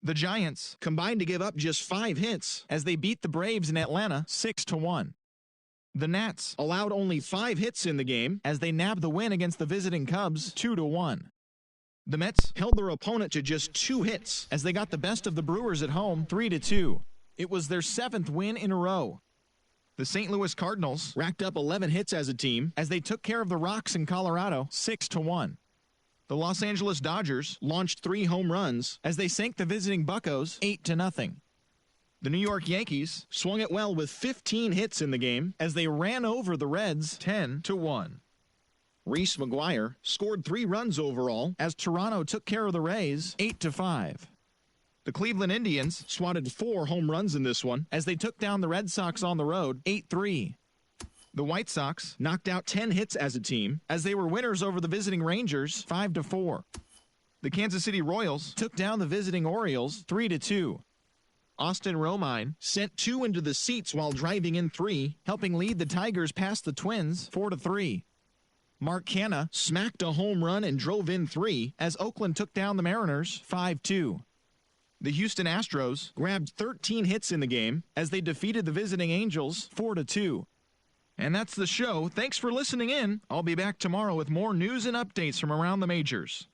The Giants combined to give up just 5 hits as they beat the Braves in Atlanta 6-1. The Nats allowed only 5 hits in the game as they nabbed the win against the visiting Cubs 2-1. The Mets held their opponent to just 2 hits as they got the best of the Brewers at home 3-2. It was their 7th win in a row. The St. Louis Cardinals racked up 11 hits as a team as they took care of the Rocks in Colorado 6-1. The Los Angeles Dodgers launched 3 home runs as they sank the visiting Buccos 8-0. The New York Yankees swung it well with 15 hits in the game as they ran over the Reds 10-1. Reese McGuire scored 3 runs overall as Toronto took care of the Rays 8-5. The Cleveland Indians swatted 4 home runs in this one as they took down the Red Sox on the road 8-3. The White Sox knocked out 10 hits as a team as they were winners over the visiting Rangers 5-4. The Kansas City Royals took down the visiting Orioles 3-2. Austin Romine sent 2 into the seats while driving in 3, helping lead the Tigers past the Twins 4-3. Mark Canha smacked a home run and drove in 3 as Oakland took down the Mariners 5-2. The Houston Astros grabbed 13 hits in the game as they defeated the visiting Angels 4-2. And that's the show. Thanks for listening in. I'll be back tomorrow with more news and updates from around the majors.